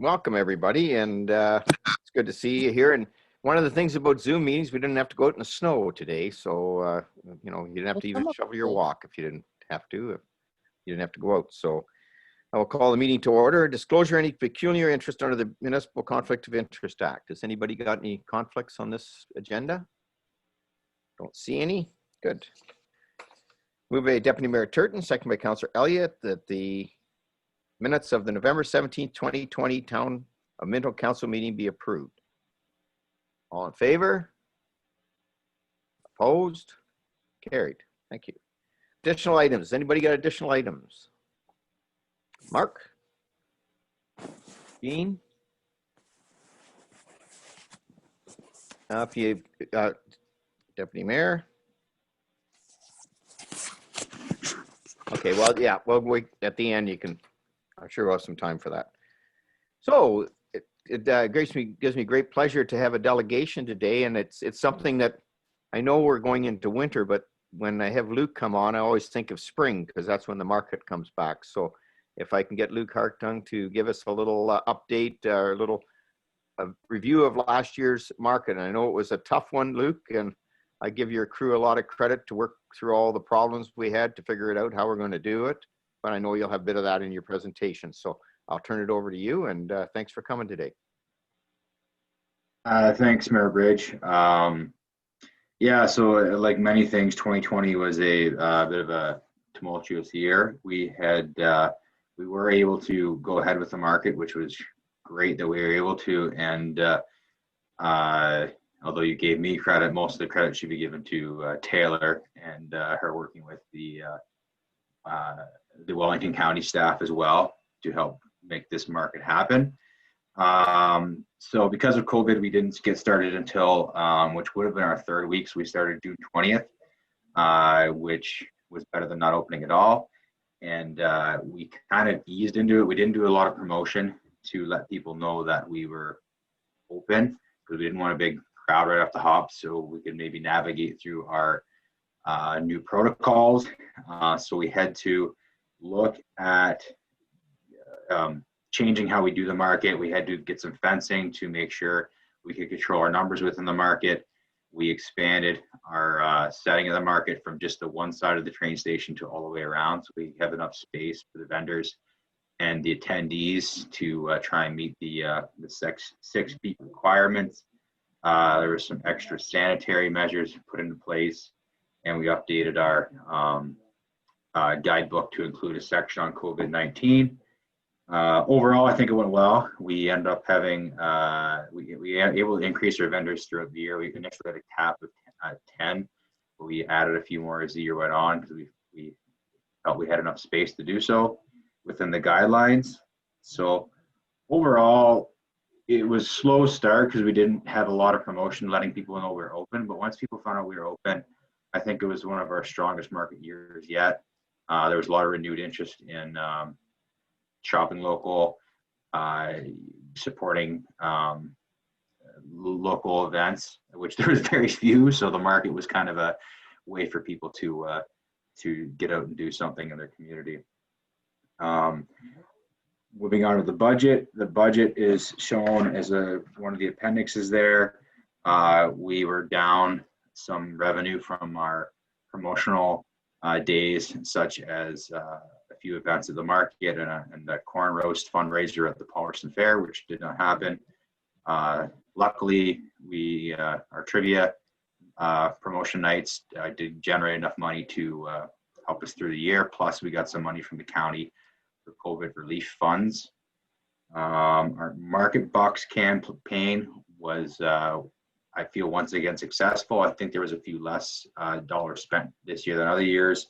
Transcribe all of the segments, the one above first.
welcome everybody, and it's good to see you here. And one of the things about Zoom meetings, we didn't have to go out in the snow today, so you didn't have to even shovel your walk if you didn't have to. If you didn't have to go out. So I will call the meeting to order. Disclosure any peculiar interest under the Municipal Conflict of Interest Act. Has anybody got any conflicts on this agenda? Don't see any. Good. Moved by Deputy Mayor Turton, second by Councillor Elliott, that the minutes of the November 17th, 2020 Town of Minto Council meeting be approved. All in favor? Opposed? Carried. Thank you. Additional items. Anybody got additional items? Mark? Dean? If you, Deputy Mayor? Okay, well, yeah, well, we, at the end, you can, I'm sure we'll have some time for that. So it gives me great pleasure to have a delegation today, and it's something that I know we're going into winter, but when I have Luke come on, I always think of spring because that's when the market comes back. So if I can get Luke Hartung to give us a little update, or a little review of last year's market. And I know it was a tough one, Luke, and I give your crew a lot of credit to work through all the problems we had to figure it out, how we're going to do it. But I know you'll have a bit of that in your presentation. So I'll turn it over to you, and thanks for coming today. Thanks, Mayor Bridge. Yeah, so like many things, 2020 was a bit of a tumultuous year. We were able to go ahead with the market, which was great that we were able to. And although you gave me credit, most of the credit should be given to Taylor and her working with the Wellington County staff as well to help make this market happen. So because of COVID, we didn't get started until, which would have been our third week. So we started June 20th, which was better than not opening at all. And we kind of eased into it. We didn't do a lot of promotion to let people know that we were open because we didn't want a big crowd right off the hop, so we could maybe navigate through our new protocols. So we had to look at changing how we do the market. We had to get some fencing to make sure we could control our numbers within the market. We expanded our setting of the market from just the one side of the train station to all the way around, so we have enough space for the vendors and the attendees to try and meet the 6 feet requirements. There were some extra sanitary measures put into place, and we updated our guidebook to include a section on COVID-19. Overall, I think it went well. We ended up having, we were able to increase our vendors throughout the year. We initially had a cap of 10, but we added a few more as the year went on because we felt we had enough space to do so within the guidelines. So overall, it was a slow start because we didn't have a lot of promotion letting people know we were open. But once people found out we were open, I think it was one of our strongest market years yet. There was a lot of renewed interest in shopping local, supporting local events, which there was very few. So the market was kind of a way for people to get out and do something in their community. Moving on to the budget is shown as one of the appendixes there. We were down some revenue from our promotional days, such as a few events at the market and the corn roast fundraiser at the Palmerston Fair, which did not happen. Luckily, our trivia promotion nights did generate enough money to help us through the year. Plus, we got some money from the county for COVID relief funds. Our Market Bucks campaign was, I feel, once again successful. I think there was a few less dollars spent this year than other years,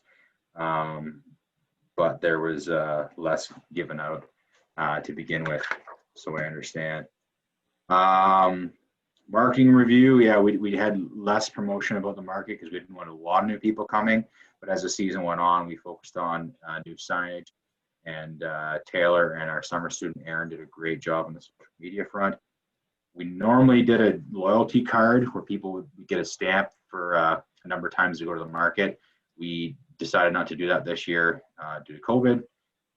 but there was less given out to begin with, so I understand. Marketing review, yeah, we had less promotion about the market because we didn't want a lot of new people coming, but as the season went on, we focused on new signage, and Taylor and our summer student Aaron did a great job on the social media front. We normally did a loyalty card where people would get a stamp for a number of times to go to the market. We decided not to do that this year due to COVID.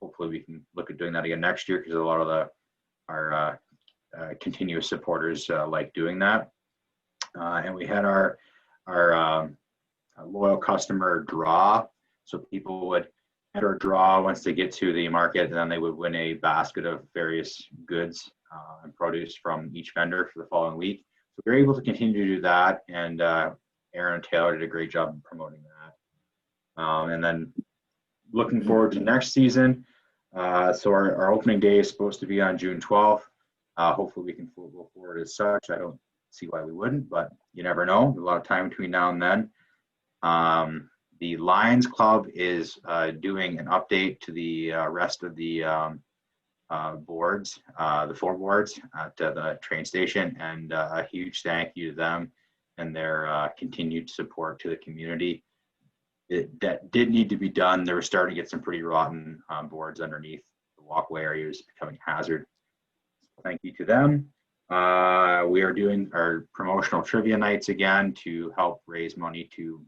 Hopefully we can look at doing that again next year because a lot of the our continuous supporters like doing that. And we had our loyal customer draw. So people would enter a draw once they get to the market, and then they would win a basket of various goods and produce from each vendor for the following week. So we were able to continue to do that, and Aaron and Taylor did a great job promoting that. And then looking forward to next season. So our opening day is supposed to be on June 12th. Hopefully we can go forward as such. I don't see why we wouldn't, but you never know. There's a lot of time between now and then. The Lions Club is doing an update to the rest of the boards, the floorboards at the train station, and a huge thank you to them and their continued support to the community. That did need to be done. They were starting to get some pretty rotten boards underneath the walkway area. It was becoming a hazard. Thank you to them. We are doing our promotional trivia nights again to help raise money to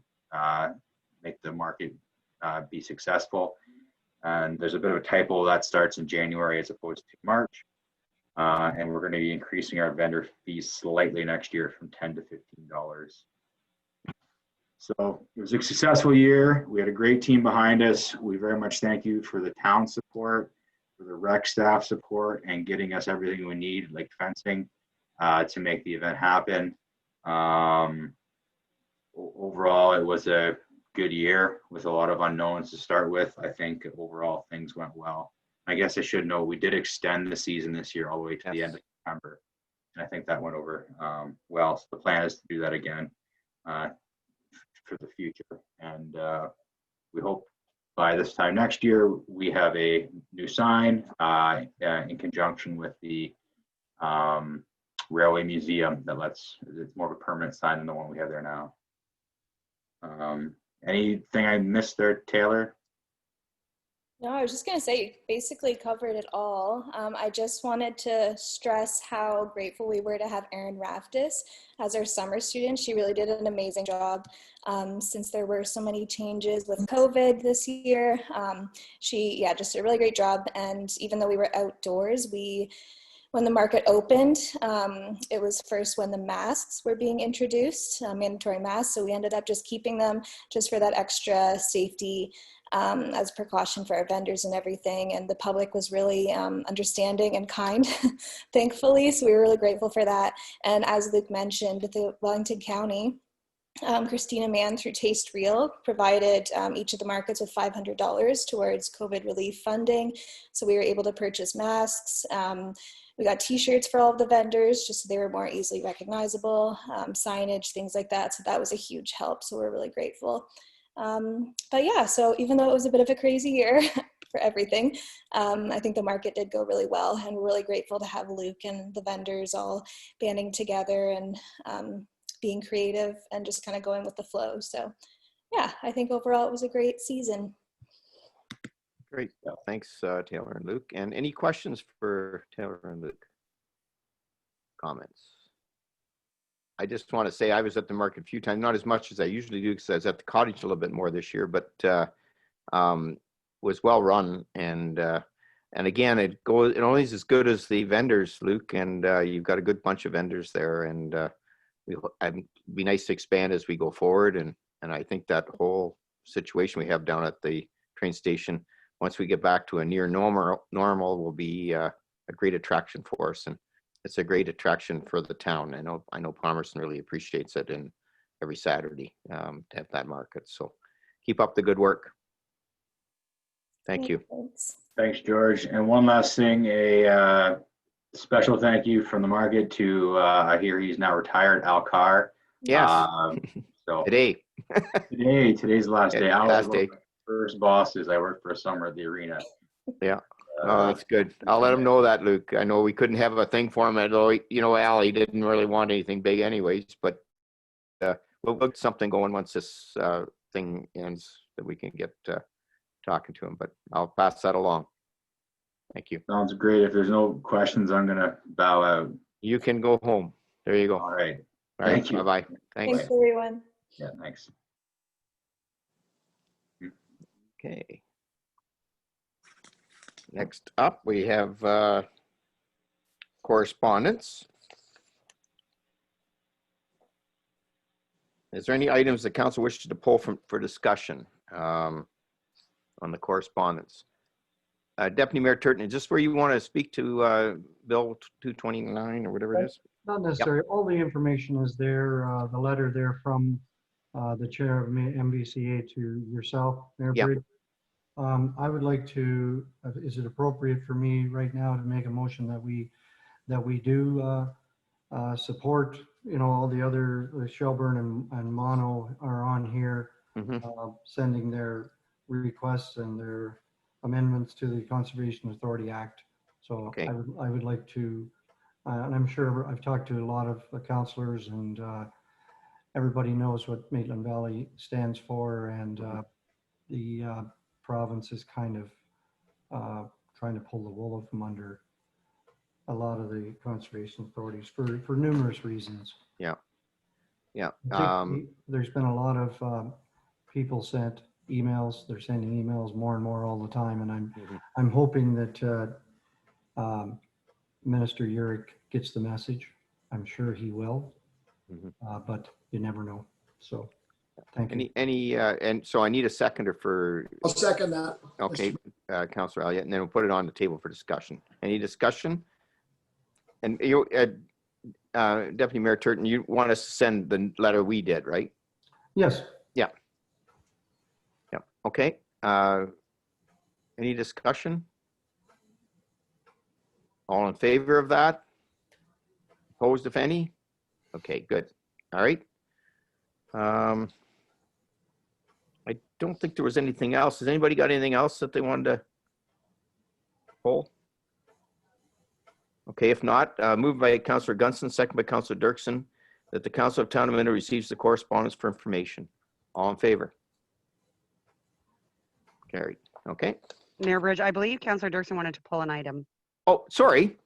make the market be successful. And there's a bit of a typo that starts in January as opposed to March. And we're going to be increasing our vendor fees slightly next year from $10 to $15. So it was a successful year. We had a great team behind us. We very much thank you for the town support, for the rec staff support, and getting us everything we need, like fencing, to make the event happen. Overall, it was a good year with a lot of unknowns to start with. I think overall things went well. I guess I should know we did extend the season this year all the way to the end of September. And I think that went over well. So the plan is to do that again for the future. And we hope by this time next year, we have a new sign in conjunction with the Railway Museum it's more of a permanent sign than the one we have there now. Anything I missed there, Taylor? No, I was just going to say, you basically covered it all. I just wanted to stress how grateful we were to have Erin Raftis as our summer student. She really did an amazing job since there were so many changes with COVID this year. She, just did a really great job. And even though we were outdoors, when the market opened, it was first when the masks were being introduced, mandatory masks. So we ended up just keeping them just for that extra safety as precaution for our vendors and everything. And the public was really understanding and kind, thankfully. So we were really grateful for that. And as Luke mentioned, the Wellington County, Christina Mann through Taste Real provided each of the markets with $500 towards COVID relief funding. So we were able to purchase masks. We got t-shirts for all of the vendors just so they were more easily recognizable, signage, things like that. So that was a huge help. So we're really grateful. But yeah, so even though it was a bit of a crazy year for everything, I think the market did go really well, and we're really grateful to have Luke and the vendors all banding together and being creative and just kind of going with the flow. So yeah, I think overall it was a great season. Great. Thanks, Taylor and Luke. And any questions for Taylor and Luke? Comments? I just want to say I was at the market a few times, not as much as I usually do because I was at the cottage a little bit more this year, but was well run. And again, it only is as good as the vendors, Luke, and you've got a good bunch of vendors there. And it'd be nice to expand as we go forward. And I think that whole situation we have down at the train station, once we get back to a near normal will be a great attraction for us. And it's a great attraction for the town. I know Palmerston really appreciates it, and every Saturday to have that market. So keep up the good work. Thank you. Thanks, George. And one last thing, a special thank you from the market to, I hear he's now retired, Al Carr. Yes. So today's the last day. Al was one of my first bosses. I worked for a summer at the arena. Yeah. Oh, that's good. I'll let him know that, Luke. I know we couldn't have a thing for him, although, Al, he didn't really want anything big anyways, but we'll get something going once this thing ends that we can get talking to him, but I'll pass that along. Thank you. Sounds great. If there's no questions, I'm going to bow out. You can go home. There you go. All right. Thank you. Bye-bye. Thanks. Thanks, everyone. Yeah, thanks. Okay. Next up, we have correspondence. Is there any items the council wishes to pull for discussion on the correspondence? Deputy Mayor Turton, is this where you want to speak to Bill 229 or whatever it is? Not necessarily. All the information is there. The letter there from the chair of MVCA to yourself, Mayor Yep. Bridge. I would like to, is it appropriate for me right now to make a motion that we do support, all the other, Shelburne and Mono are on here, sending their requests and their amendments to the Conservation Authority Act. So Okay. I would like to, and I'm sure I've talked to a lot of councillors, and everybody knows what Maitland Valley stands for, and the province is kind of trying to pull the wool over from under a lot of the conservation authorities for numerous reasons. Yeah. Yeah. I think there's been a lot of people sent emails. They're sending emails more and more all the time, and I'm hoping that Minister Urick gets the message. I'm sure he will, but you never know. So, thank you. And so I need a seconder for. I'll second that. Okay, Councillor Elliott, and then we'll put it on the table for discussion. Any discussion? And you, Deputy Mayor Turton, you want us to send the letter we did, right? Yes. Yeah. Yeah. Okay. Any discussion? All in favor of that? Opposed, if any? Okay, good. All right. I don't think there was anything else. Has anybody got anything else that they wanted to pull? Okay, if not, moved by Councillor Gunson, second by Councillor Dirksen, that the Council of Town of Minto receives the correspondence for information. All in favor? Carried. Okay. Mayor Bridge, I believe Councillor Dirksen wanted to pull an item. Oh, sorry.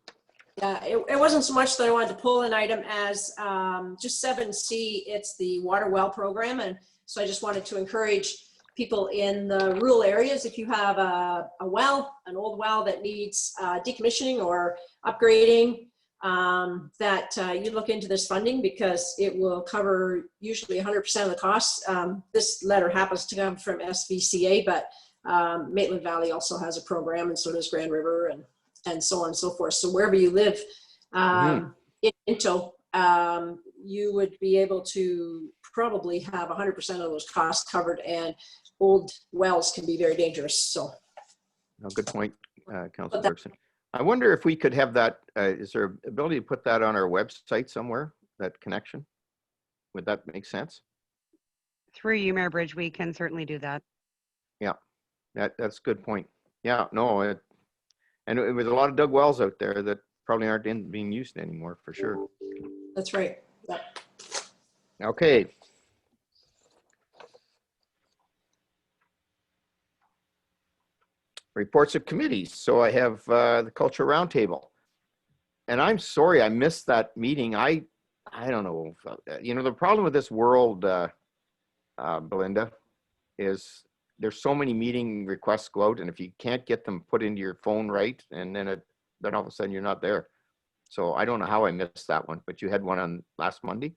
Yeah, it wasn't so much that I wanted to pull an item as just 7C, it's the water well program. And so I just wanted to encourage people in the rural areas, if you have a well, an old well that needs decommissioning or upgrading, that you look into this funding, because it will cover usually 100% of the costs. This letter happens to come from SVCA, but Maitland Valley also has a program, and so does Grand River, and so on and so forth. So wherever you live in Minto, you would be able to probably have 100% of those costs covered, and old wells can be very dangerous. So, Oh, good point, Councillor Dirksen. I wonder if we could have that, is there ability to put that on our website somewhere, that connection? Would that make sense? Through you, Mayor Bridge, we can certainly do that. Yeah, that's a good point. Yeah, no, and it was a lot of dug wells out there that probably aren't being used anymore, for sure. that's right. Yeah. Okay. Reports of committees. So I have the Cultural Roundtable. And I'm sorry I missed that meeting. I don't know. The problem with this world, Belinda, is there's so many meeting requests go out, and if you can't get them put into your phone right, and then all of a sudden you're not there. So I don't know how I missed that one, but you had one on last Monday?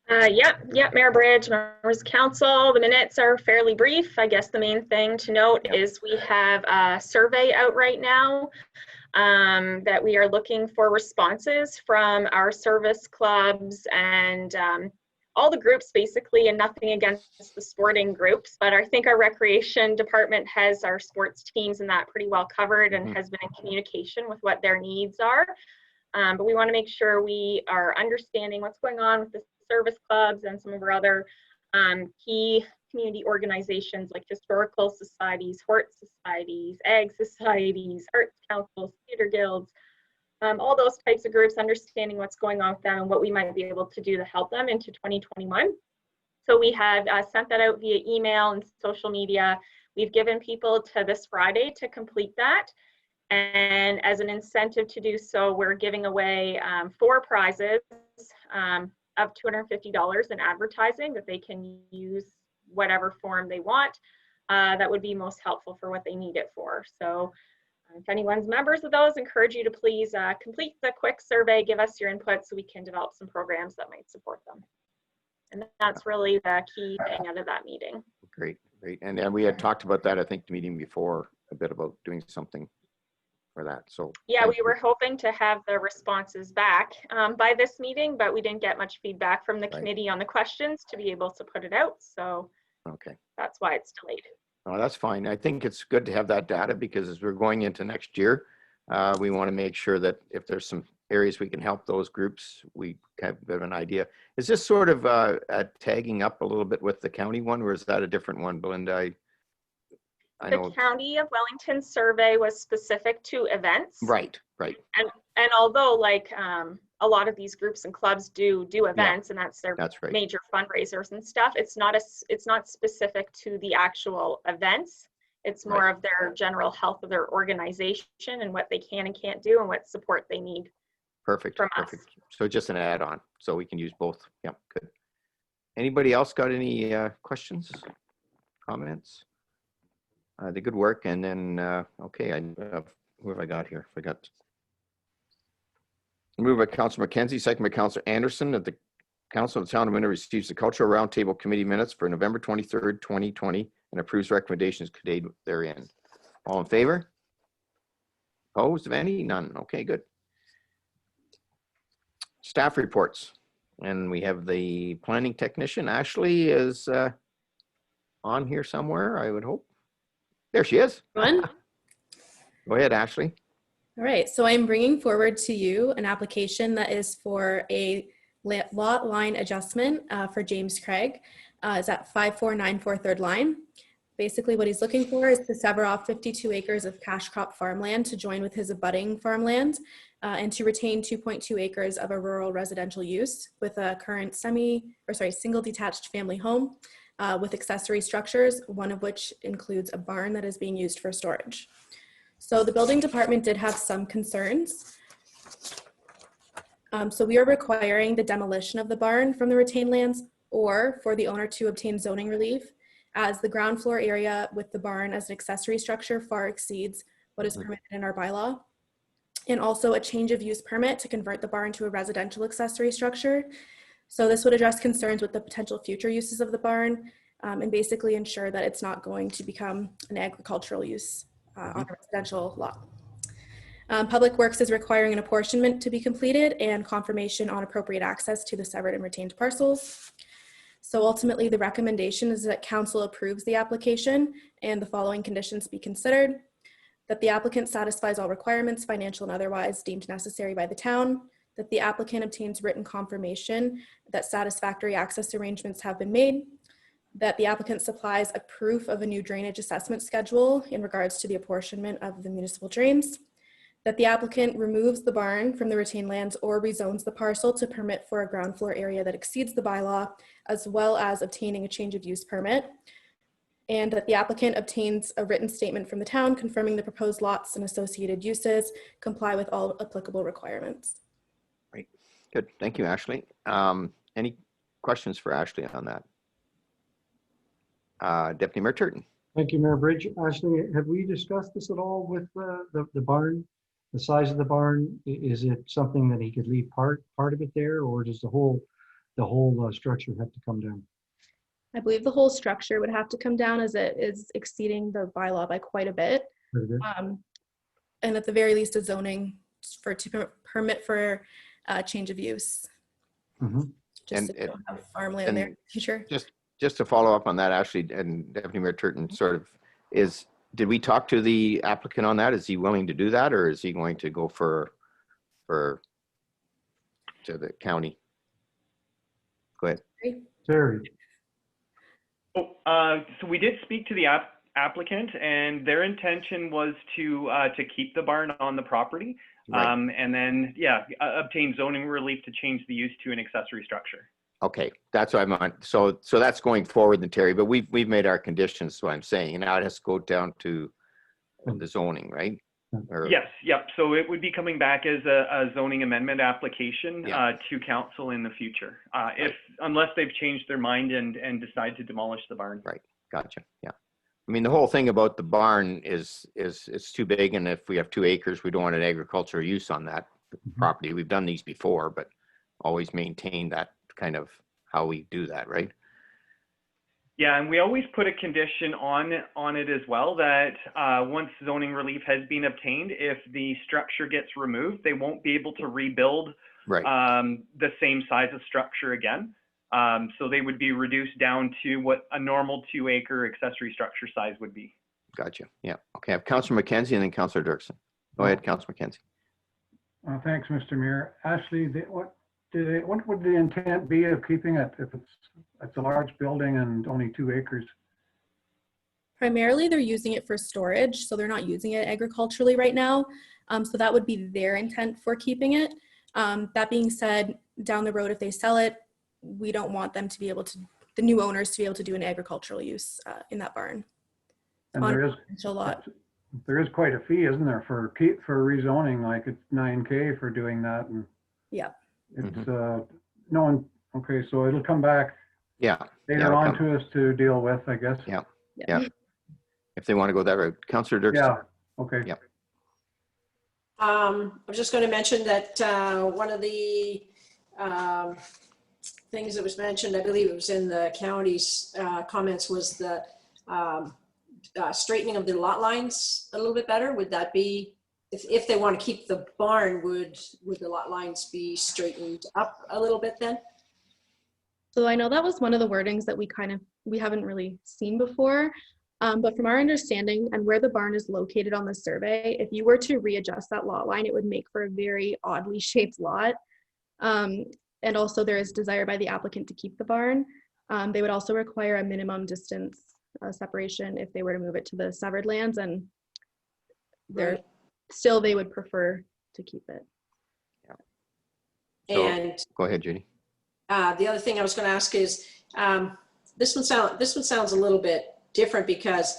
Yep, Mayor Bridge, members of council. The minutes are fairly brief. I guess the main thing to note is we have a survey out right now that we are looking for responses from our service clubs and all the groups basically, and nothing against the sporting groups, but I think our recreation department has our sports teams and that pretty well covered and has been in communication with what their needs are. But we want to make sure we are understanding what's going on with the service clubs and some of our other key community organizations like historical societies, hort societies, ag societies, arts councils, theater guilds, all those types of groups, understanding what's going on with them and what we might be able to do to help them into 2021. So we have sent that out via email and social media. We've given people to this Friday to complete that. And as an incentive to do so, we're giving away 4 prizes of $250 in advertising that they can use whatever form they want that would be most helpful for what they need it for. So If anyone's members of those, encourage you to please complete the quick survey, give us your input so we can develop some programs that might support them. And that's really the key thing out of that meeting. Great, great. And then we had talked about that, I think, the meeting before, a bit about doing something for that. So yeah, thank we you. were hoping to have the responses back by this meeting, but we didn't get much feedback from the committee on the questions to be able to put it out. So Okay. that's why it's delayed. Oh, that's fine. I think it's good to have that data because as we're going into next year, we want to make sure that if there's some areas we can help those groups, we have a bit of an idea. Is this sort of tagging up a little bit with the county one, or is that a different one, Belinda? I know. The County of Wellington survey was specific to events. Right, right. And although like a lot of these groups and clubs do events, and that's their That's right. major fundraisers and stuff, it's not specific to the actual events. It's more of their general health of their organization and what they can and can't do and what support they need. Perfect, From perfect. us. So just an add-on, so we can use both. Yeah, good. Anybody else got any questions, comments? The good work, and then, okay, who have I got here? Forgot. Moved by Councilor McKenzie, second by Councilor Anderson, that the Council of the Town of Minto receives the Cultural Roundtable Committee minutes for November 23rd, 2020, and approves recommendations contained therein. All in favor? Opposed of any? None. Okay, good. Staff reports. And we have the planning technician. Ashley is on here somewhere, I would hope. There she is. Everyone. Go ahead, Ashley. All right, so I'm bringing forward to you an application that is for a lot line adjustment for James Craig. It's at 5494 3rd line. Basically what he's looking for is to sever off 52 acres of cash crop farmland to join with his abutting farmland and to retain 2.2 acres of a rural residential use with a current single detached family home with accessory structures, one of which includes a barn that is being used for storage. So the building department did have some concerns. So we are requiring the demolition of the barn from the retained lands or for the owner to obtain zoning relief, as the ground floor area with the barn as an accessory structure far exceeds what is permitted in our bylaw. And also a change of use permit to convert the barn to a residential accessory structure. So this would address concerns with the potential future uses of the barn and basically ensure that it's not going to become an agricultural use on a residential lot. Public Works is requiring an apportionment to be completed and confirmation on appropriate access to the severed and retained parcels. So ultimately, the recommendation is that council approves the application and the following conditions be considered: that the applicant satisfies all requirements, financial and otherwise, deemed necessary by the town, that the applicant obtains written confirmation that satisfactory access arrangements have been made, that the applicant supplies a proof of a new drainage assessment schedule in regards to the apportionment of the municipal drains, that the applicant removes the barn from the retained lands or rezones the parcel to permit for a ground floor area that exceeds the bylaw, as well as obtaining a change of use permit, and that the applicant obtains a written statement from the town confirming the proposed lots and associated uses comply with all applicable requirements. Great, good. Thank you, Ashley. Any questions for Ashley on that? Deputy Mayor Turton. Thank you, Mayor Bridge. Ashley, have we discussed this at all with the barn? The size of the barn, is it something that he could leave part of it there, or does the whole structure have to come down? I believe the whole structure would have to come down as it is exceeding the bylaw by quite a bit. And at the very least, a zoning to permit for change of use. Just to have farmland there. Sure. Just to follow up on that, Ashley, and Deputy Mayor Turton sort of did we talk to the applicant on that? Is he willing to do that, or is he going to go to the county? Go ahead. Terry. So we did speak to the applicant, and their intention was to keep the barn on the property, and then obtain zoning relief to change the use to an accessory structure. Okay, that's what I'm on. So that's going forward then, Terry, but we've made our conditions, so I'm saying, and now it has to go down to the zoning, right? Yes, yep. So it would be coming back as a zoning amendment application to council in the future, unless they've changed their mind and decide to demolish the barn. Right, gotcha, yeah. I mean, the whole thing about the barn is it's too big, and if we have 2 acres, we don't want an agricultural use on that property. We've done these before, but always maintain that kind of how we do that, right? Yeah, and we always put a condition on it as well that once zoning relief has been obtained, if the structure gets removed, they won't be able to rebuild Right. the same size of structure again. So they would be reduced down to what a normal 2-acre accessory structure size would be. Gotcha. Yeah. Okay. I have Councillor McKenzie and then Councillor Dirksen. Go ahead, Councillor McKenzie. Thanks, Mr. Mayor. Ashley, what would the intent be of keeping it if it's a large building and only 2 acres? Primarily, they're using it for storage, so they're not using it agriculturally right now. So that would be their intent for keeping it. That being said, down the road, if they sell it, we don't want them to be able to, the new owners to be able to do an agricultural use in that barn. And On there a is residential lot. there is quite a fee, isn't there, for rezoning? Like it's $9K for doing that, and Yeah. it's no one. Okay, so it'll come back Yeah. later it'll on come. to us to deal with, I guess. Yeah. Yeah. If they want to go that route. Councillor Dirksen. Yeah. Okay. Yeah. I was just going to mention that one of the things that was mentioned, I believe it was in the county's comments, was the straightening of the lot lines a little bit better. Would that be, if they want to keep the barn, would the lot lines be straightened up a little bit then? So I know that was one of the wordings that we haven't really seen before. But from our understanding and where the barn is located on the survey, if you were to readjust that lot line, it would make for a very oddly shaped lot. And also there is desire by the applicant to keep the barn. They would also require a minimum distance separation if they were to move it to the severed lands, and they're still, they would prefer to keep it. So, And go ahead, Judy. the other thing I was going to ask is, this one sounds a little bit different because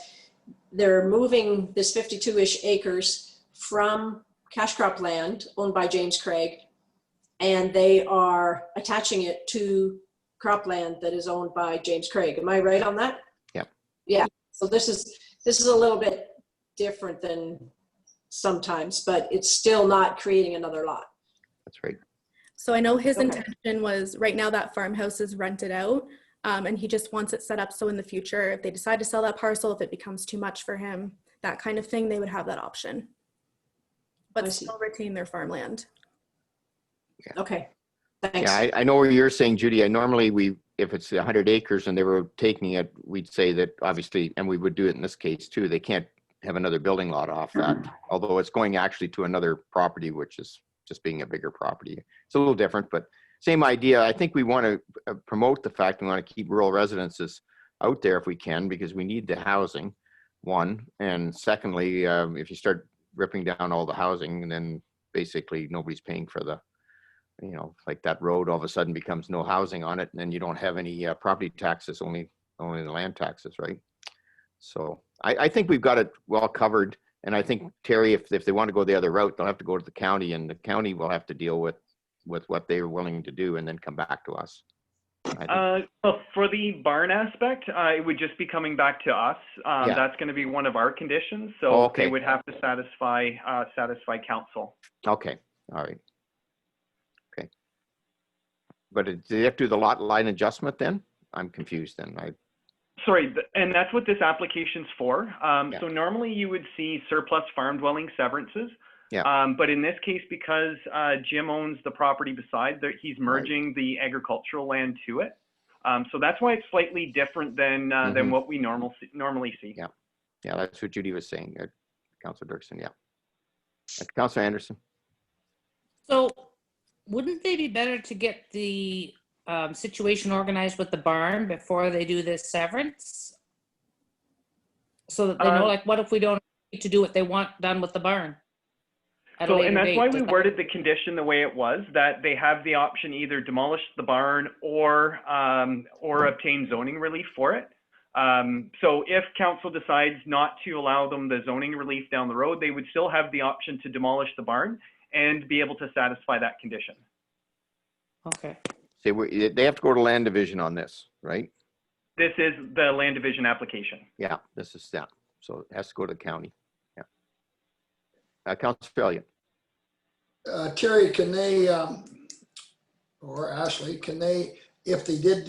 they're moving this 52-ish acres from cash crop land owned by James Craig, and they are attaching it to cropland that is owned by James Craig. Am I right on that? Yeah. Yeah. So this is a little bit different than sometimes, but it's still not creating another lot. That's right. So I know his Okay. intention was, right now that farmhouse is rented out, and he just wants it set up so in the future, if they decide to sell that parcel, if it becomes too much for him, that kind of thing, they would have that option. I But see. still retain their farmland. Okay. Thanks. Yeah, I know what you're saying, Judy. Normally if it's 100 acres and they were taking it, we'd say that obviously, and we would do it in this case too, they can't have another building lot off that, although it's going actually to another property, which is just being a bigger property. It's a little different, but same idea. I think we want to promote the fact we want to keep rural residences out there if we can, because we need the housing, one. And secondly, if you start ripping down all the housing, then basically nobody's paying for the, like that road all of a sudden becomes no housing on it, and then you don't have any property taxes, only the land taxes, right? So I think we've got it well covered. And I think, Terry, if they want to go the other route, they'll have to go to the county, and the county will have to deal with what they're willing to do and then come back to us. Well, for the barn aspect, it would just be coming back to us. Yeah. That's going to be one of our conditions. So Oh, okay. they would have to satisfy council. Okay, all right. Okay. But do they have to do the lot line adjustment then? I'm confused then. Sorry, and that's what this application's for. Yeah. So normally you would see surplus farm dwelling severances. Yeah. But in this case, because Jim owns the property beside, he's merging the agricultural land to it. So that's why it's slightly different than what we normally see. Yeah. Yeah, that's what Judy was saying, Councillor Dirksen, yeah. Councillor Anderson. So wouldn't they be better to get the situation organized with the barn before they do this severance? So that they know, like, what if we don't need to do what they want done with the barn? So, and that's why we worded the condition the way it was, that they have the option either demolish the barn or obtain zoning relief for it. So if council decides not to allow them the zoning relief down the road, they would still have the option to demolish the barn and be able to satisfy that condition. Okay. Say they have to go to land division on this, right? This is the land division application. Yeah, this is that. So it has to go to the county. Yeah. Councilor Elliott. Terry, can they, or Ashley, can they, if they did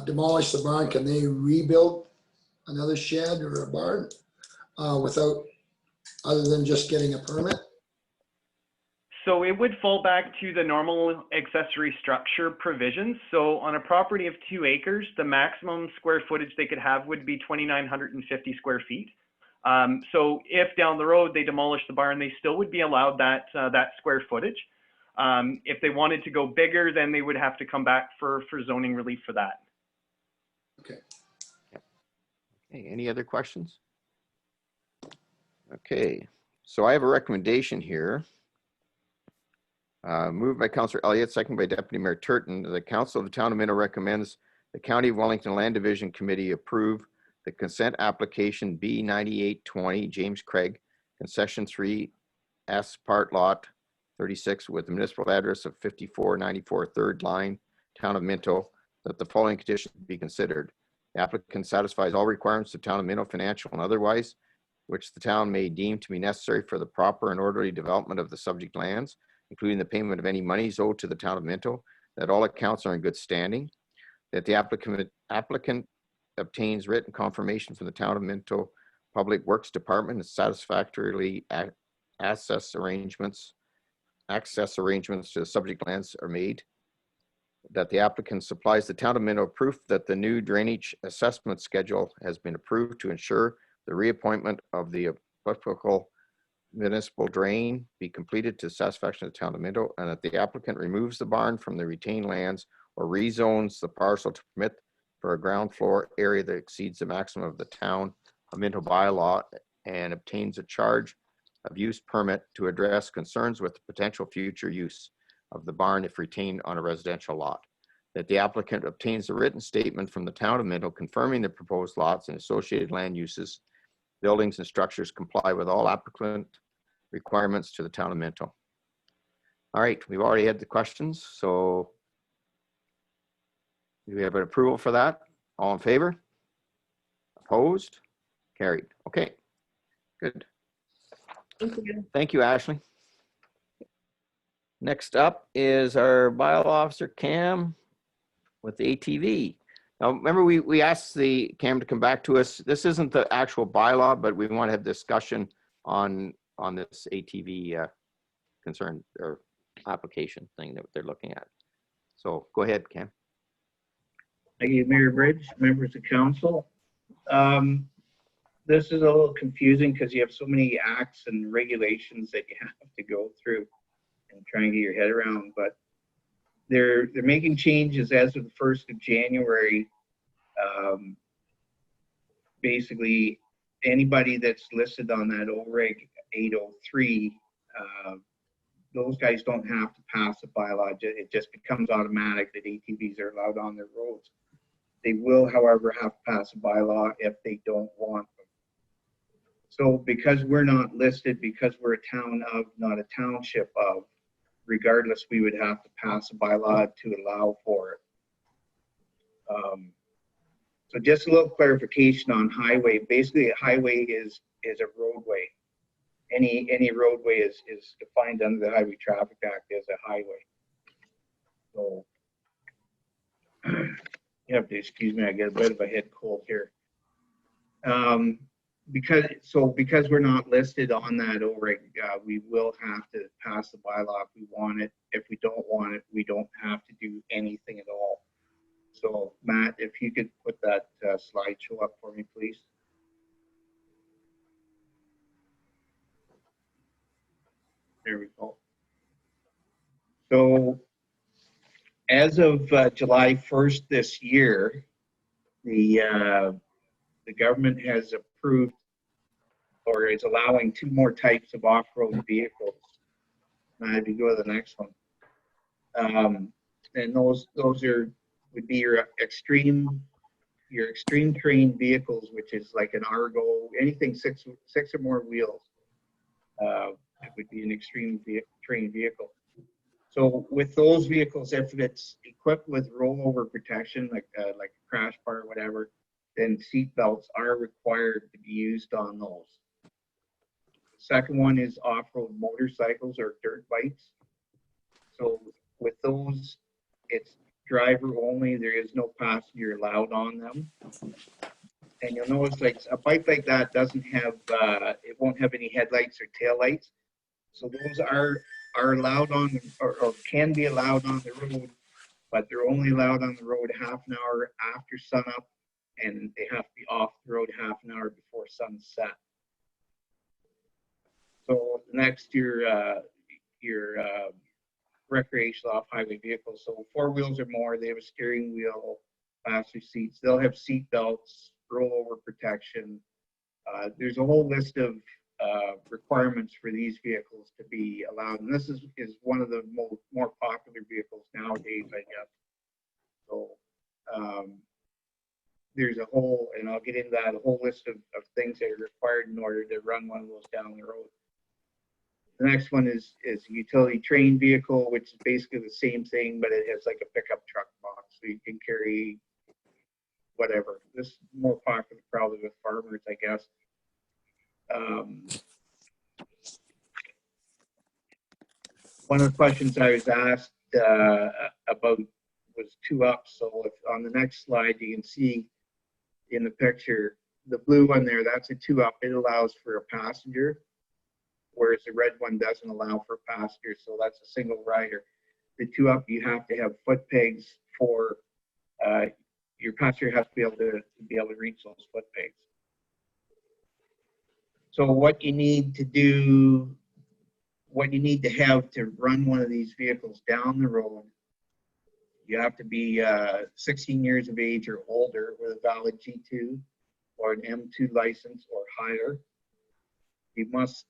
demolish the barn, can they rebuild another shed or a barn without, other than just getting a permit? So it would fall back to the normal accessory structure provisions. So on a property of 2 acres, the maximum square footage they could have would be 2,950 square feet. So if down the road they demolish the barn, they still would be allowed that square footage. If they wanted to go bigger, then they would have to come back for zoning relief for that. Okay. Okay, any other questions? Okay, so I have a recommendation here. Moved by Councillor Elliott, second by Deputy Mayor Turton. The Council of the Town of Minto recommends the County of Wellington Land Division Committee approve the consent application B9820 James Craig, concession 3S part lot 36 with the municipal address of 5494 3rd line, Town of Minto, that the following conditions be considered. The applicant satisfies all requirements of Town of Minto, financial and otherwise, which the town may deem to be necessary for the proper and orderly development of the subject lands, including the payment of any monies owed to the Town of Minto, that all accounts are in good standing, that the applicant obtains written confirmation from the Town of Minto Public Works Department and satisfactorily access arrangements to the subject lands are made, that the applicant supplies the Town of Minto proof that the new drainage assessment schedule has been approved to ensure the reappointment of the applicable municipal drain be completed to satisfaction of the Town of Minto, and that the applicant removes the barn from the retained lands or rezones the parcel to permit for a ground floor area that exceeds the maximum of the Town of Minto bylaw, and obtains a charge of use permit to address concerns with the potential future use of the barn if retained on a residential lot. That the applicant obtains a written statement from the Town of Minto confirming the proposed lots and associated land uses, buildings and structures comply with all applicant requirements to the Town of Minto. All right, we've already had the questions, so do we have an approval for that? All in favor? Opposed? Carried. Okay, good. Thank you. Thank you, Ashley. Next up is our bylaw officer, Cam, with the ATV. Now, remember, we asked the Cam to come back to us. This isn't the actual bylaw, but we want to have discussion on this ATV concern or application thing that they're looking at. So go ahead, Cam. Thank you, Mayor Bridge, members of council. This is a little confusing because you have so many acts and regulations that you have to go through and try and get your head around, but they're making changes as of the 1st of January. Basically, anybody that's listed on that OREG 803, those guys don't have to pass a bylaw. It just becomes automatic that ATVs are allowed on their roads. They will, however, have to pass a bylaw if they don't want them. So because we're not listed, because we're a town of, not a township of, regardless, we would have to pass a bylaw to allow for it. So just a little clarification on highway. Basically, a highway is a roadway. Any roadway is defined under the Highway Traffic Act as a highway. So you have to excuse me, I get a bit of a head cold here. Because we're not listed on that OREG, we will have to pass the bylaw if we want it. If we don't want it, we don't have to do anything at all. So Matt, if you could put that slideshow up for me, please. There we go. So as of July 1st this year, the government has approved or is allowing 2 more types of off-road vehicles. If you go to the next one. And those would be your extreme terrain vehicles, which is like an Argo, anything six or more wheels. It would be an extreme terrain vehicle. So with those vehicles, if it's equipped with rollover protection, like a crash bar or whatever, then seat belts are required to be used on those. The second one is off-road motorcycles or dirt bikes. So with those, it's driver only. There is no passenger allowed on them. And you'll notice like a bike like that doesn't have, it won't have any headlights or taillights. So those are allowed on, or can be allowed on the road, but they're only allowed on the road half an hour after sunup, and they have to be off the road half an hour before sunset. So next, your recreational off-highway vehicles. So 4 wheels or more, they have a steering wheel, passenger seats. They'll have seat belts, rollover protection. There's a whole list of requirements for these vehicles to be allowed, and this is one of the more popular vehicles nowadays, I guess. So there's a whole, and I'll get into that, a whole list of things that are required in order to run one of those down the road. The next one is a utility train vehicle, which is basically the same thing, but it has like a pickup truck box, so you can carry whatever. This is more popular probably with farmers, I guess. One of the questions I was asked about was 2-up. So if on the next slide, you can see in the picture, the blue one there, that's a 2-up. It allows for a passenger, whereas the red one doesn't allow for a passenger. So that's a single rider. The 2-up, you have to have foot pegs for your passenger has to be able to reach those foot pegs. So what you need to do, what you need to have to run one of these vehicles down the road, you have to be 16 years of age or older with a valid G2 or an M2 license or higher. You must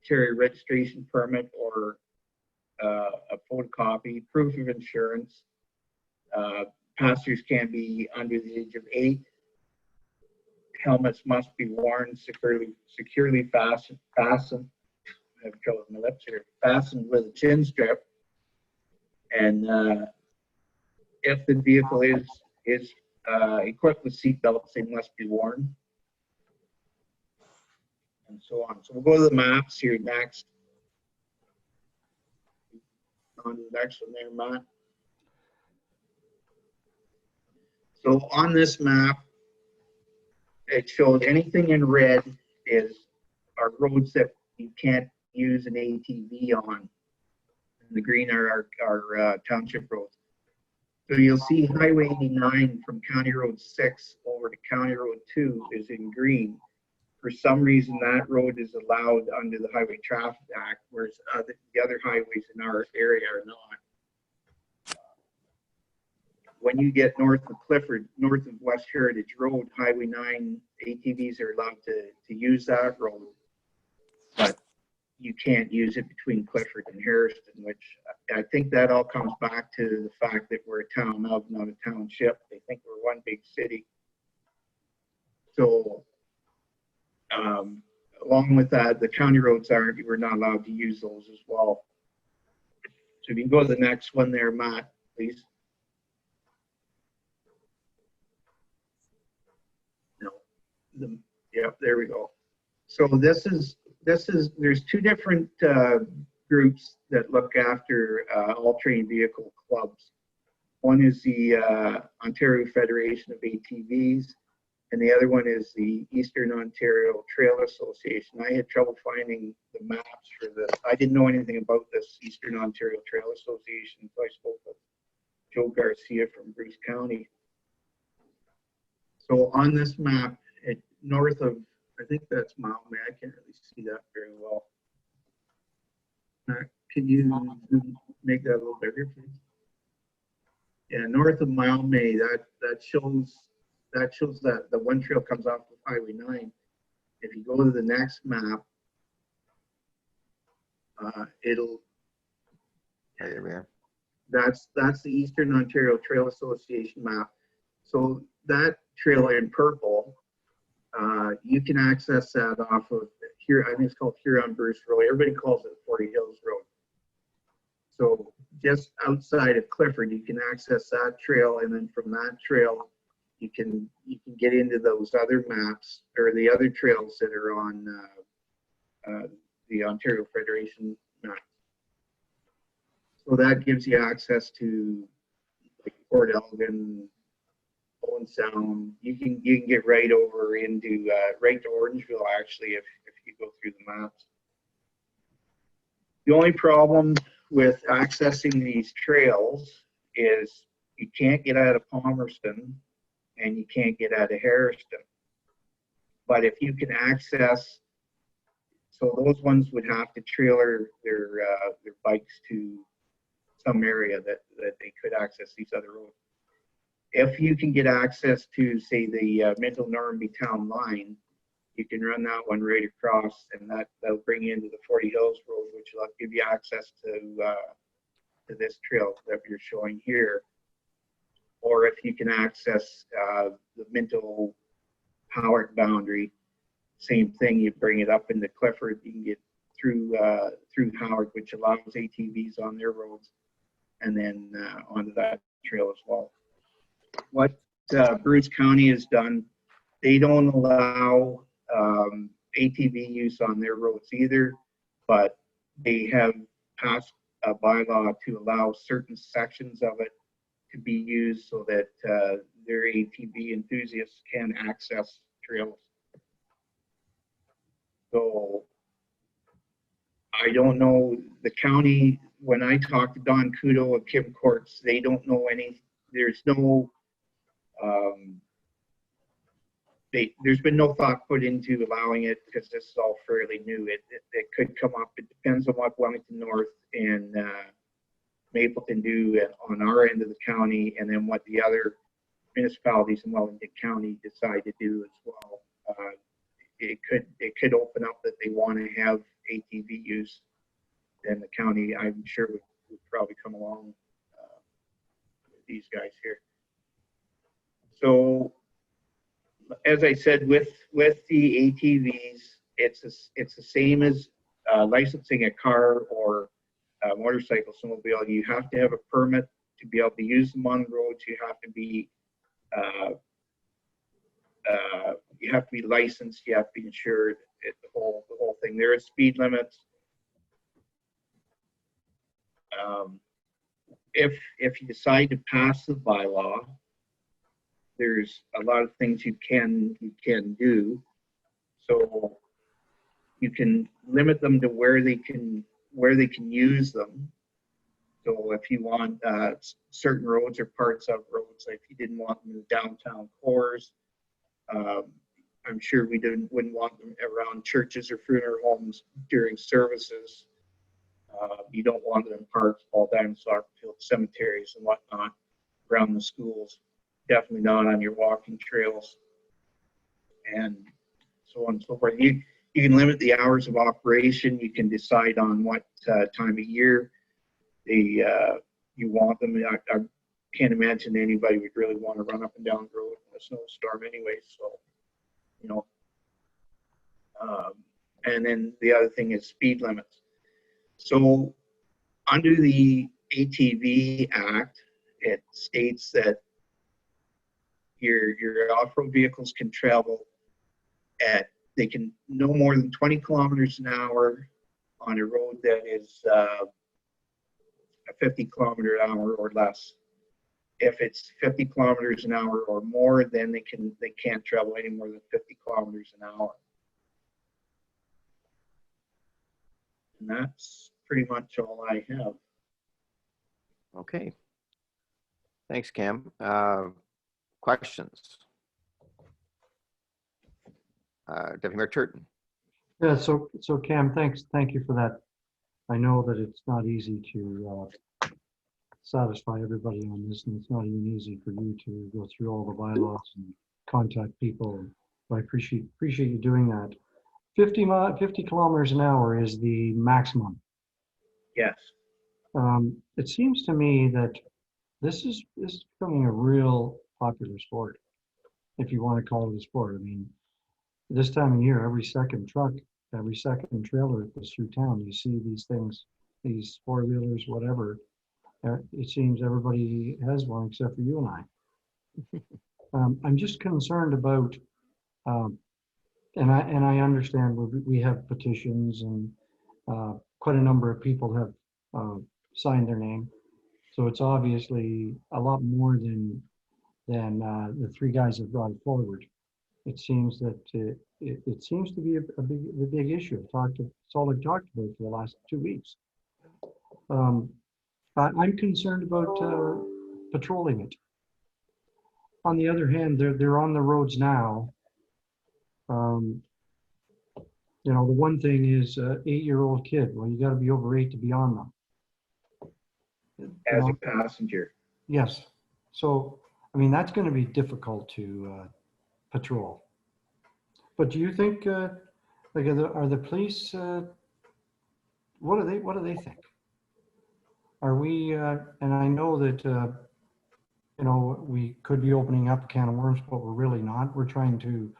carry a registration permit or a photocopy, proof of insurance. Passengers can't be under the age of 8. Helmets must be worn securely fastened. I have trouble with my lips here. Fastened with a chin strip. And if the vehicle is equipped with seat belts, they must be worn, and so on. So we'll go to the maps here next. On the next one there, Matt. So on this map, it shows anything in red are roads that you can't use an ATV on. And the green are our township roads. So you'll see Highway 89 from County Road 6 over to County Road 2 is in green. For some reason, that road is allowed under the Highway Traffic Act, whereas the other highways in our area are not. When you get north of Clifford, north of West Heritage Road, Highway 9 ATVs are allowed to use that road, but you can't use it between Clifford and Harrison, which I think that all comes back to the fact that we're a town of, not a township. They think we're one big city. So along with that, the county roads we're not allowed to use those as well. So if you can go to the next one there, Matt, please. No, yep, there we go. So there's 2 different groups that look after all-terrain vehicle clubs. One is the Ontario Federation of ATVs, and the other one is the Eastern Ontario Trail Association. I had trouble finding the maps for this. I didn't know anything about this Eastern Ontario Trail Association, so I spoke with Joe Garcia from Bruce County. So on this map, north of, I think that's Maumee. I can't really see that very well. Can you make that a little bigger, please? Yeah, north of Maumee, that shows that the one trail comes off of Highway 9. If you go to the next map, it'll. Right here. That's the Eastern Ontario Trail Association map. So that trail in purple, you can access that off of here. I think it's called Huron Bruce Road. Everybody calls it 40 Hills Road. So just outside of Clifford, you can access that trail, and then from that trail, you can get into those other maps or the other trails that are on the Ontario Federation map. So that gives you access to like Port Elgin, Owen Sound. You can get right over into right to Orangeville actually if you go through the maps. The only problem with accessing these trails is you can't get out of Palmerston and you can't get out of Harrison. But if you can access, so those ones would have to trailer their bikes to some area that they could access these other roads. If you can get access to, say, the Minto Normanby town line, you can run that one right across, and that'll bring you into the 40 Hills Road, which will give you access to this trail that you're showing here. Or if you can access the Minto Howard boundary, same thing. You bring it up into Clifford. You can get through Howard, which allows ATVs on their roads, and then onto that trail as well. What Bruce County has done, they don't allow ATV use on their roads either, but they have passed a bylaw to allow certain sections of it to be used so that their ATV enthusiasts can access trails. So I don't know, the county, when I talked to Don Kudo of Kim Courts, they don't know any, there's no, there's been no thought put into allowing it because this is all fairly new. It could come up. It depends on what Wellington North and Mapleton do on our end of the county, and then what the other municipalities in Wellington County decide to do as well. It could open up that they want to have ATV use, and the county, I'm sure, would probably come along with these guys here. So, as I said, with the ATVs, it's the same as licensing a car or a motorcycle, snowmobile. You have to have a permit to be able to use them on the roads. You have to be licensed. You have to be insured. The whole thing. There are speed limits. If you decide to pass the bylaw, there's a lot of things you can do. So you can limit them to where they can use them. So if you want certain roads or parts of roads, like if you didn't want them in downtown cores, I'm sure we wouldn't want them around churches or funeral homes during services. You don't want them in parks, ball diamond, soccer fields, cemeteries, and whatnot around the schools. Definitely not on your walking trails, and so on and so forth. You can limit the hours of operation. You can decide on what time of year you want them. I can't imagine anybody would really want to run up and down the road in a snowstorm anyway. So, you know, and then the other thing is speed limits. So under the ATV Act, it states that your off-road vehicles can travel they can no more than 20 kilometers an hour on a road that is a 50 kilometer an hour or less. If it's 50 kilometers an hour or more, then they can't travel any more than 50 kilometers an hour. And that's pretty much all I have. Okay. Thanks, Cam. Questions? Deputy Mayor Turton. Yeah, so Cam, thank you for that. I know that it's not easy to satisfy everybody on this, and it's not even easy for you to go through all the bylaws and contact people. But I appreciate you doing that. 50 kilometers an hour is the maximum. Yes. It seems to me that this is becoming a real popular sport, if you want to call it a sport. I mean, this time of year, every second truck, every second trailer that goes through town, you see these things these four-wheelers, whatever. It seems everybody has one except for you and I. I'm just concerned about, and I understand we have petitions and quite a number of people have signed their name. So it's obviously a lot more than the three guys have brought it forward. It seems that it seems to be a big issue. It's all I've talked about for the last 2 weeks. I'm concerned about patrolling it. On the other hand, they're on the roads now. You know, the one thing is 8-year-old kid. Well, you got to be over 8 to be on them. As a passenger. Yes. So, I mean, that's going to be difficult to patrol. But do you think, like, are the police? What do they think? Are we? And I know that you know, we could be opening up a can of worms, but we're really not. We're trying to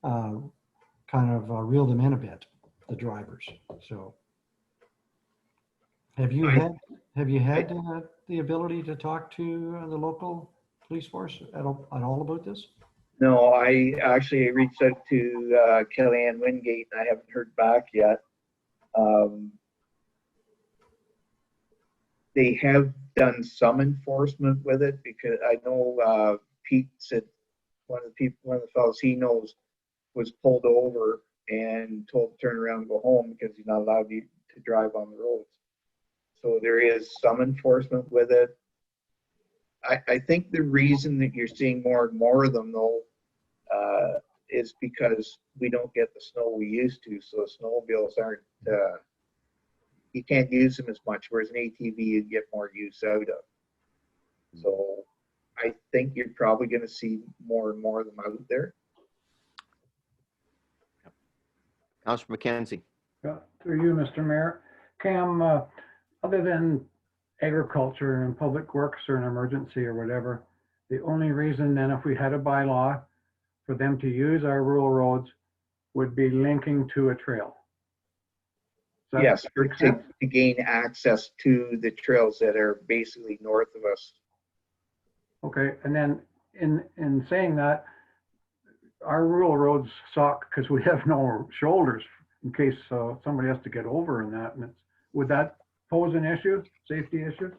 kind of reel them in a bit, the drivers. So, have you had the ability to talk to the local police force at all about this? No, I actually reached out to Kellyanne Wingate and I haven't heard back yet. They have done some enforcement with it because I know Pete said one of the fellows he knows was pulled over and told to turn around and go home because he's not allowed to drive on the roads. So there is some enforcement with it. I think the reason that you're seeing more and more of them though is because we don't get the snow we used to. So snowmobiles aren't, you can't use them as much, whereas an ATV you'd get more use out of. So I think you're probably going to see more and more of them out there. Councillor McKenzie. Through you, Mr. Mayor. Cam, other than agriculture and public works or an emergency or whatever, the only reason then if we had a bylaw for them to use our rural roads would be linking to a trail. Yes, to gain access to the trails that are basically north of us. Okay, and then in saying that, our rural roads suck because we have no shoulders in case somebody has to get over in that. And would that pose an issue, safety issue?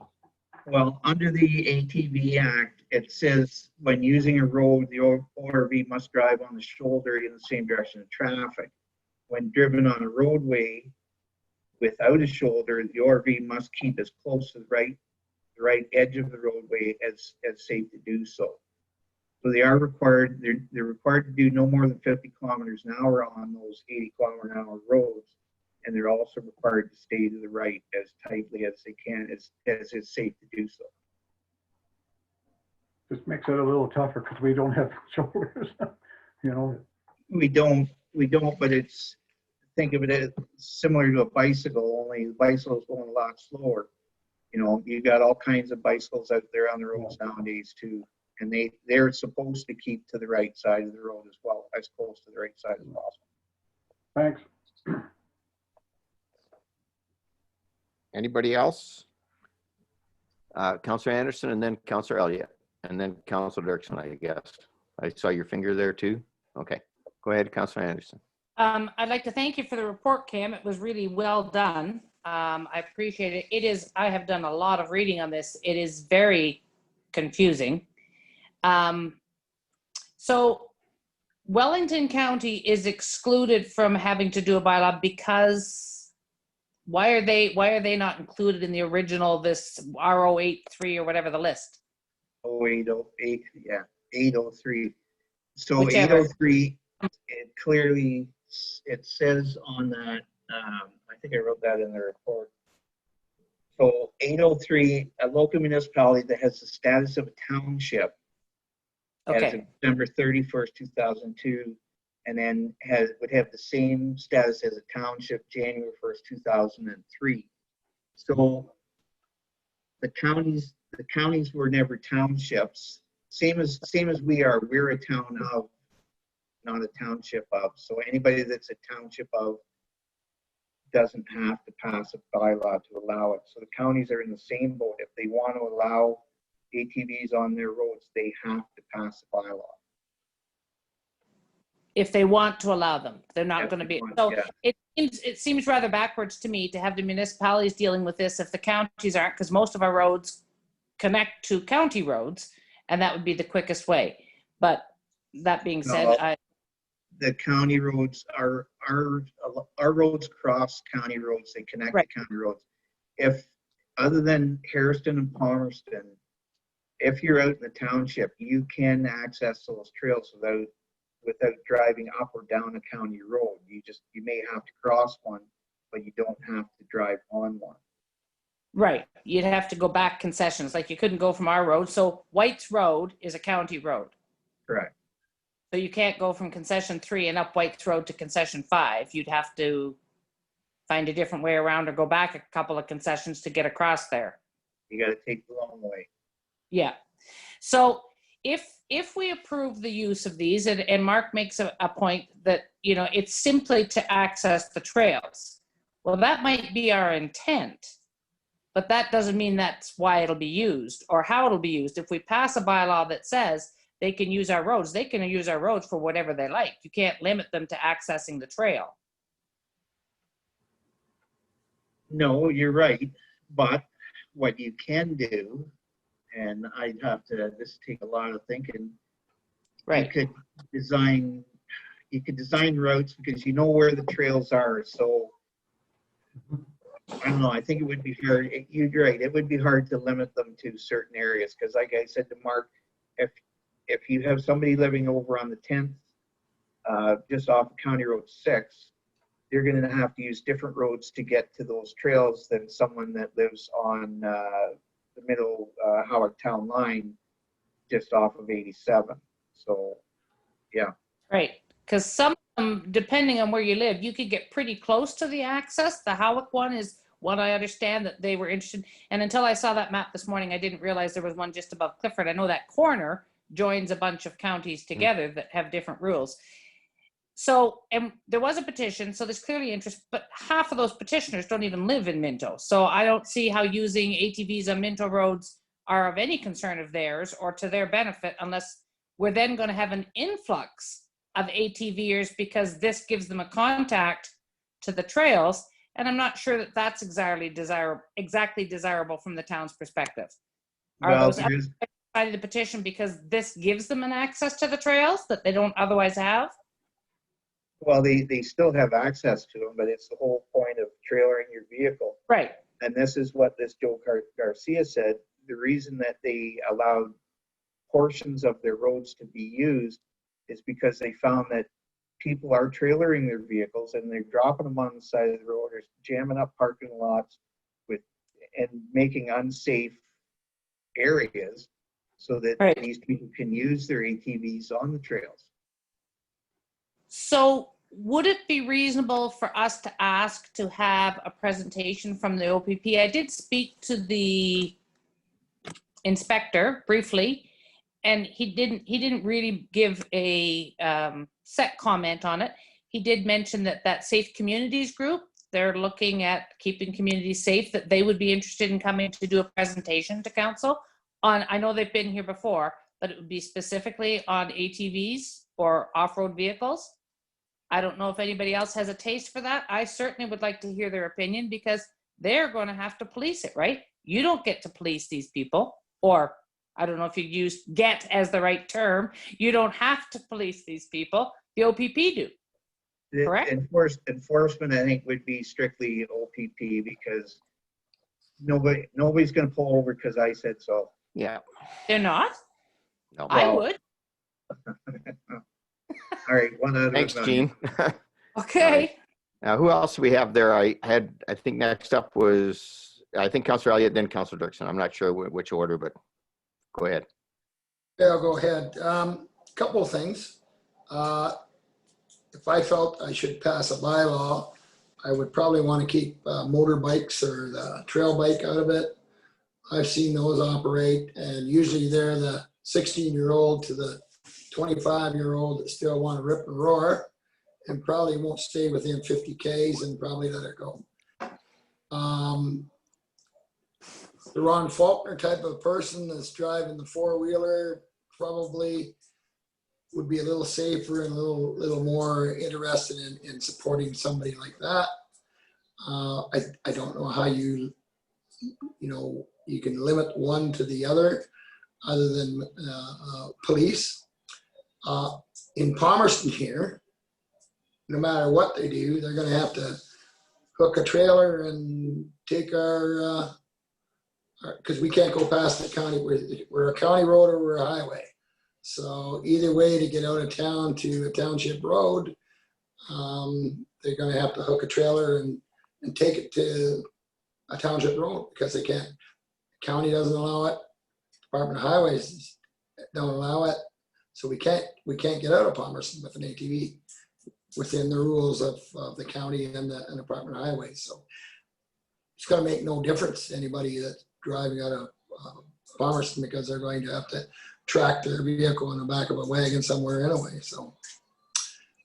Well, under the ATV Act, it says when using a road, the ORV must drive on the shoulder in the same direction of traffic. When driven on a roadway without a shoulder, the ORV must keep as close to the right edge of the roadway as safe to do so. So they are required, they're required to do no more than 50 kilometers an hour on those 80-kilometer-an-hour roads. And they're also required to stay to the right as tightly as they can, as it's safe to do so. Just makes it a little tougher because we don't have shoulders, you know. We don't, but it's, think of it as similar to a bicycle, only the bicycle is going a lot slower. You know, you got all kinds of bicycles out there on the roads nowadays too. And they're supposed to keep to the right side of the road as well, as close to the right side as possible. Thanks. Anybody else? Councillor Anderson and then Councillor Elliott and then Councillor Dirksen, I guess. I saw your finger there too. Okay, go ahead, Councillor Anderson. I'd like to thank you for the report, Cam. It was really well done. I appreciate it. I have done a lot of reading on this. It is very confusing. So Wellington County is excluded from having to do a bylaw because why are they not included in the original, this R083 or whatever the list? 0808, yeah, 803. So Whichever. 803, it clearly, it says on that, I think I wrote that in the report. So 803, a local municipality that has the status of a township as of December 31st, 2002, and then would have the same status as a township January 1st, 2003. So the counties were never townships. Same as we are. We're a town of, not a township of. So anybody that's a township of doesn't have to pass a bylaw to allow it. So the counties are in the same boat. If they want to allow ATVs on their roads, they have to pass a bylaw. If they want to allow them, they're not If going to they be. want, So yeah. it seems rather backwards to me to have the municipalities dealing with this if the counties aren't, because most of our roads connect to county roads, and that would be the quickest way. But that being said, No, the county roads are our roads cross county roads. They connect Right. to county roads. If other than Harrison and Palmerston, if you're out in the township, you can access those trails without driving up or down a county road. You may have to cross one, but you don't have to drive on one. right, you'd have to go back concessions, like you couldn't go from our road. So White's Road is a county road. Correct. So you can't go from concession 3 and up White's Road to concession 5. You'd have to find a different way around or go back a couple of concessions to get across there. You got to take the long way. Yeah. So if we approve the use of these, and Mark makes a point that, you know, it's simply to access the trails. Well, that might be our intent, but that doesn't mean that's why it'll be used or how it'll be used. If we pass a bylaw that says they can use our roads, they can use our roads for whatever they like. You can't limit them to accessing the trail. No, you're right. But what you can do, and I'd have to, this take a lot of thinking. Right. You could design routes because you know where the trails are. So I don't know. I think it would be hard. You're right. It would be hard to limit them to certain areas because, like I said to Mark, if you have somebody living over on the 10th, just off of County Road 6, you're going to have to use different roads to get to those trails than someone that lives on the middle Howard Town line, just off of 87. So, yeah. Right. Because some, depending on where you live, you could get pretty close to the access. The Howick one is one I understand that they were interested. And until I saw that map this morning, I didn't realize there was one just above Clifford. I know that corner joins a bunch of counties together that have different rules. So, and there was a petition, so there's clearly interest, but half of those petitioners don't even live in Minto. So I don't see how using ATVs on Minto roads are of any concern of theirs or to their benefit unless we're then going to have an influx of ATVers because this gives them a contact to the trails. And I'm not sure that that's exactly desirable from the town's perspective. Are Well, those others signing the petition because this gives them an access to the trails that they don't otherwise have? Well, they still have access to them, but it's the whole point of trailering your vehicle. Right. And this is what this Joe Garcia said. The reason that they allowed portions of their roads to be used is because they found that people are trailering their vehicles and they're dropping them on the side of the road or jamming up parking lots and making unsafe areas so that these people can use their ATVs on the trails. So would it be reasonable for us to ask to have a presentation from the OPP? I did speak to the inspector briefly, and he didn't really give a set comment on it. He did mention that Safe Communities group, they're looking at keeping communities safe, that they would be interested in coming to do a presentation to council on, I know they've been here before, but it would be specifically on ATVs or off-road vehicles. I don't know if anybody else has a taste for that. I certainly would like to hear their opinion because they're going to have to police it, right? You don't get to police these people, or I don't know if you use "get" as the right term. You don't have to police these people. The OPP do. Correct? Enforcement, I think, would be strictly OPP because nobody's going to pull over because I said so. Yeah. They're not? No. I would. All right, one other. Thanks, Gene. Okay. Now, who else do we have there? I think next up was, I think Councillor Elliott, then Councillor Dirksen. I'm not sure which order, but go ahead. Yeah, I'll go ahead. Couple of things. If I felt I should pass a bylaw, I would probably want to keep motorbikes or the trail bike out of it. I've seen those operate, and usually they're the 16-year-old to the 25-year-old that still want to rip and roar. and probably won't stay within 50 Ks and probably let it go. The Ron Faulkner type of person that's driving the four-wheeler probably would be a little safer and a little more interested in supporting somebody like that. I don't know how you can limit one to the other than police. In Palmerston here, no matter what they do, they're going to have to hook a trailer and take our because we can't go past the county. We're a county road or we're a highway. So either way to get out of town to a township road, they're going to have to hook a trailer and take it to a township road because they can't. County doesn't allow it. Department of Highways don't allow it. So we can't get out of Palmerston with an ATV within the rules of the county and the Department of Highways. So it's going to make no difference to anybody that's driving out of Palmerston because they're going to have to track their vehicle in the back of a wagon somewhere anyway. So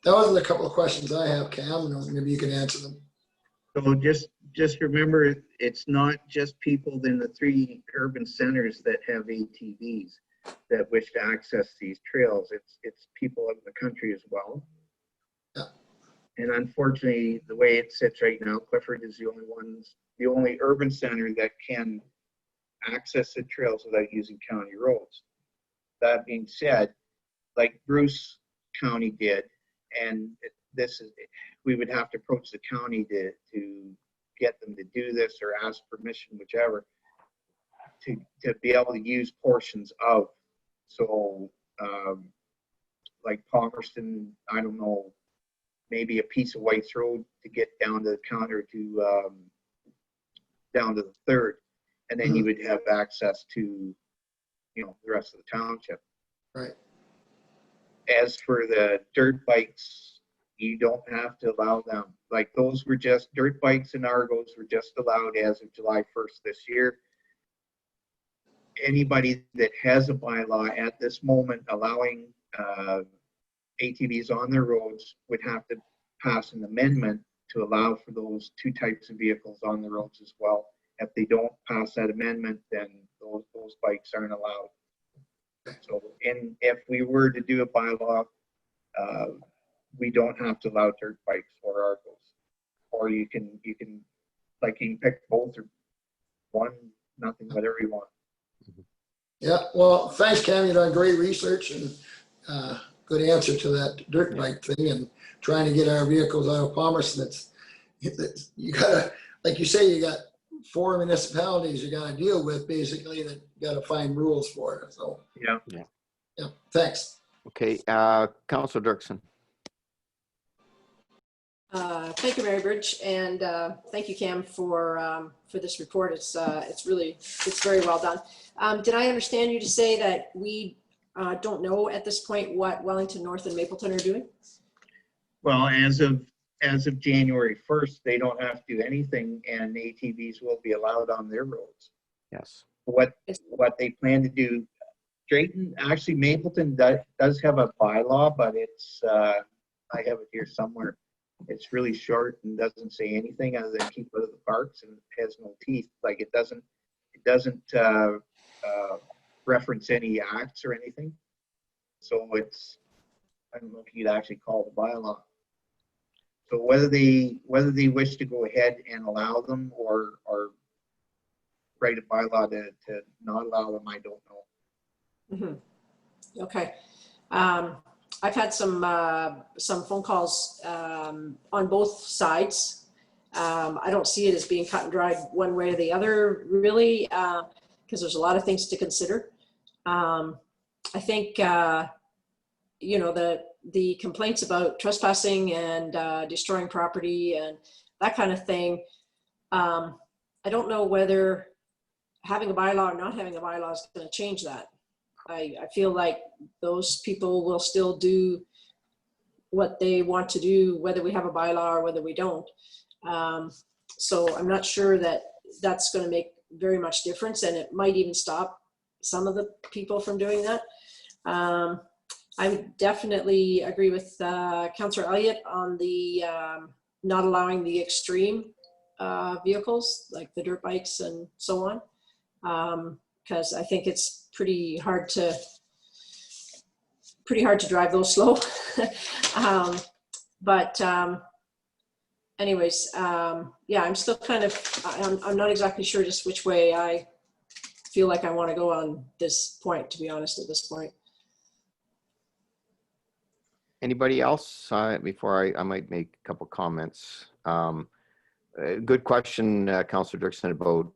that was a couple of questions I have, Cam, and maybe you can answer them. So just remember, it's not just people in the 3 urban centers that have ATVs that wish to access these trails. It's people in the country as well. Yeah. And unfortunately, the way it sits right now, Clifford is the only urban center that can access the trails without using county roads. That being said, like Bruce County did, and we would have to approach the county to get them to do this or ask permission, whichever, to be able to use portions of. So like Palmerston, I don't know, maybe a piece of White's Road to get down to the counter to down to the 3rd, and then you would have access to the rest of the township. Right. As for the dirt bikes, you don't have to allow them. Like those were just dirt bikes and Argos were just allowed as of July 1st this year. Anybody that has a bylaw at this moment allowing ATVs on their roads would have to pass an amendment to allow for those 2 types of vehicles on the roads as well. If they don't pass that amendment, then those bikes aren't allowed. So, and if we were to do a bylaw, we don't have to allow dirt bikes or Argos, or you can pick both or one, nothing, whatever you want. Yeah, well, thanks, Cam. You've done great research and good answer to that dirt bike thing and trying to get our vehicles out of Palmerston. You gotta, like you say, you got 4 municipalities you gotta deal with basically that you gotta find rules for it. So yeah, thanks. Okay, Councilor Dirksen. Thank you, Mary Bridge, and thank you, Cam, for this report. It's very well done. Did I understand you to say that we don't know at this point what Wellington North and Mapleton are doing? Well, as of January 1st, they don't have to do anything, and ATVs will be allowed on their roads. Yes. What they plan to do, Drayton, actually Mapleton does have a bylaw, but it's I have it here somewhere. It's really short and doesn't say anything other than keep out of the parks, and it has no teeth. Like it doesn't reference any acts or anything. So I don't know if you'd actually call it a bylaw. So whether they wish to go ahead and allow them or write a bylaw to not allow them, I don't know. Mm-hmm. Okay. I've had some phone calls on both sides. I don't see it as being cut and dried one way or the other, really, because there's a lot of things to consider. I think the complaints about trespassing and destroying property and that kind of thing. I don't know whether having a bylaw or not having a bylaw is going to change that. I feel like those people will still do what they want to do, whether we have a bylaw or whether we don't. So I'm not sure that that's going to make very much difference, and it might even stop some of the people from doing that. I would definitely agree with Councillor Elliott on the not allowing the extreme vehicles like the dirt bikes and so on, because I think it's pretty hard to drive those slow. Anyways, yeah, I'm still kind of, I'm not exactly sure just which way I feel like I want to go on this point, to be honest, at this point. Anybody else? Before I might make a couple comments. Good question, Councillor Dirksen, about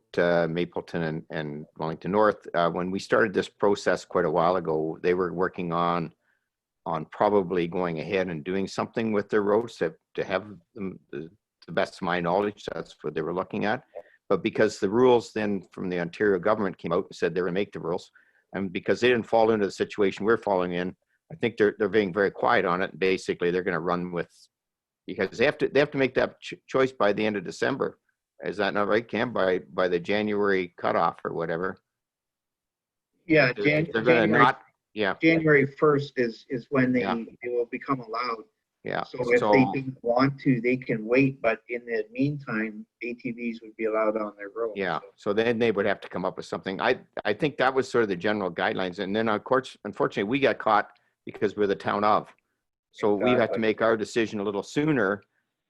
Mapleton and Wellington North. When we started this process quite a while ago, they were working on probably going ahead and doing something with their roads to have them, the best of my knowledge, that's what they were looking at. But because the rules then from the Ontario government came out and said they would make the rules, and because they didn't fall into the situation we're falling in, I think they're being very quiet on it. Basically, they're going to run with, because they have to make that choice by the end of December. Is that not right, Cam? By the January cutoff or whatever. Yeah, They're going to not. Yeah. January 1st is when they will become allowed. Yeah. So if they don't want to, they can wait. But in the meantime, ATVs would be allowed on their road. Yeah. So then they would have to come up with something. I think that was sort of the general guidelines. And then of course, unfortunately, we got caught because we're the town of. So we have to make our decision a little sooner.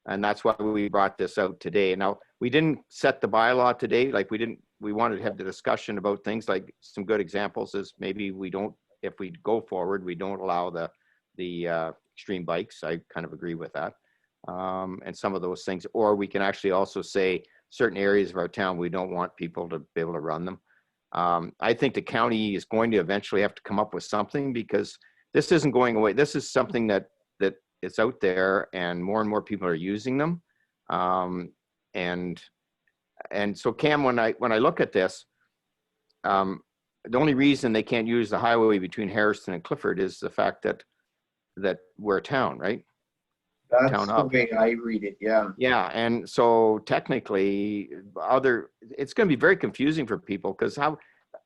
And that's why we brought this out today. Now, we didn't set the bylaw today. Like we wanted to have the discussion about things, like some good examples is maybe we don't, if we go forward, we don't allow the extreme bikes. I kind of agree with that. And some of those things, or we can actually also say certain areas of our town, we don't want people to be able to run them. I think the county is going to eventually have to come up with something, because this isn't going away. This is something that it's out there, and more people are using them. And so Cam, when I look at this, the only reason they can't use the highway between Harrison and Clifford is the fact that we're a town, right? That's Town the up. way I read it, yeah. Yeah, and so technically, it's going to be very confusing for people, because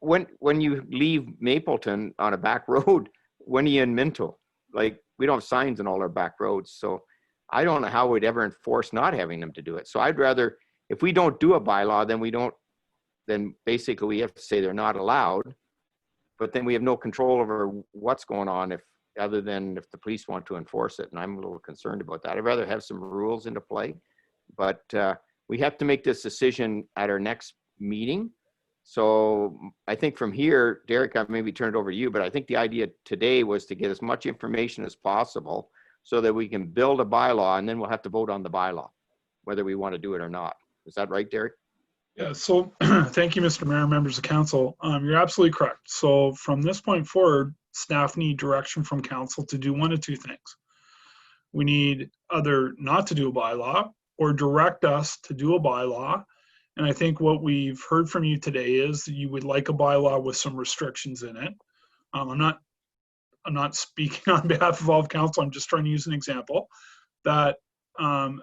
when you leave Mapleton on a back road, when are you in Minto? Like, we don't have signs on all our back roads, so I don't know how we'd ever enforce not having them to do it. So I'd rather, if we don't do a bylaw, then basically we have to say they're not allowed, but then we have no control over what's going on other than if the police want to enforce it. And I'm a little concerned about that. I'd rather have some rules into play, but we have to make this decision at our next meeting. So I think from here, Derek, I maybe turn it over to you, but I think the idea today was to get as much information as possible so that we can build a bylaw, and then we'll have to vote on the bylaw, whether we want to do it or not. Is that right, Derek? Yeah, so thank you, Mr. Mayor, members of council. You're absolutely correct. So from this point forward, staff need direction from council to do one of two things. We need either not to do a bylaw or direct us to do a bylaw. And I think what we've heard from you today is that you would like a bylaw with some restrictions in it. I'm not speaking on behalf of all of council. I'm just trying to use an example that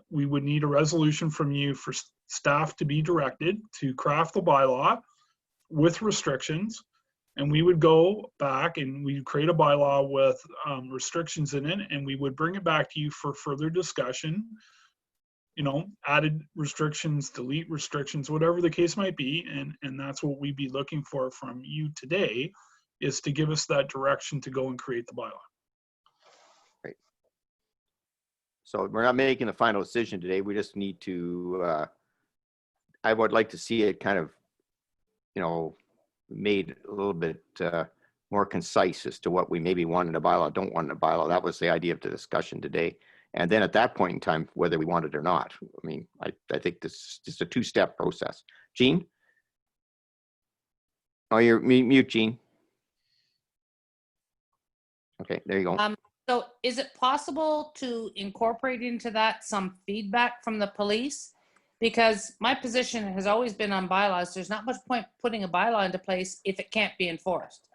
we would need a resolution from you for staff to be directed to craft the bylaw with restrictions, and we would go back and we'd create a bylaw with restrictions in it, and we would bring it back to you for further discussion, added restrictions, delete restrictions, whatever the case might be. And that's what we'd be looking for from you today, is to give us that direction to go and create the bylaw. Great. So we're not making the final decision today. We just need to, I would like to see it kind of, made a little bit more concise as to what we maybe want in a bylaw, don't want in a bylaw. That was the idea of the discussion today. And then at that point in time, whether we want it or not. I mean, I think this is just a two-step process. Jean? Oh, you're mute, Jean. Okay, there you go. So is it possible to incorporate into that some feedback from the police? Because my position has always been on bylaws. There's not much point putting a bylaw into place if it can't be enforced,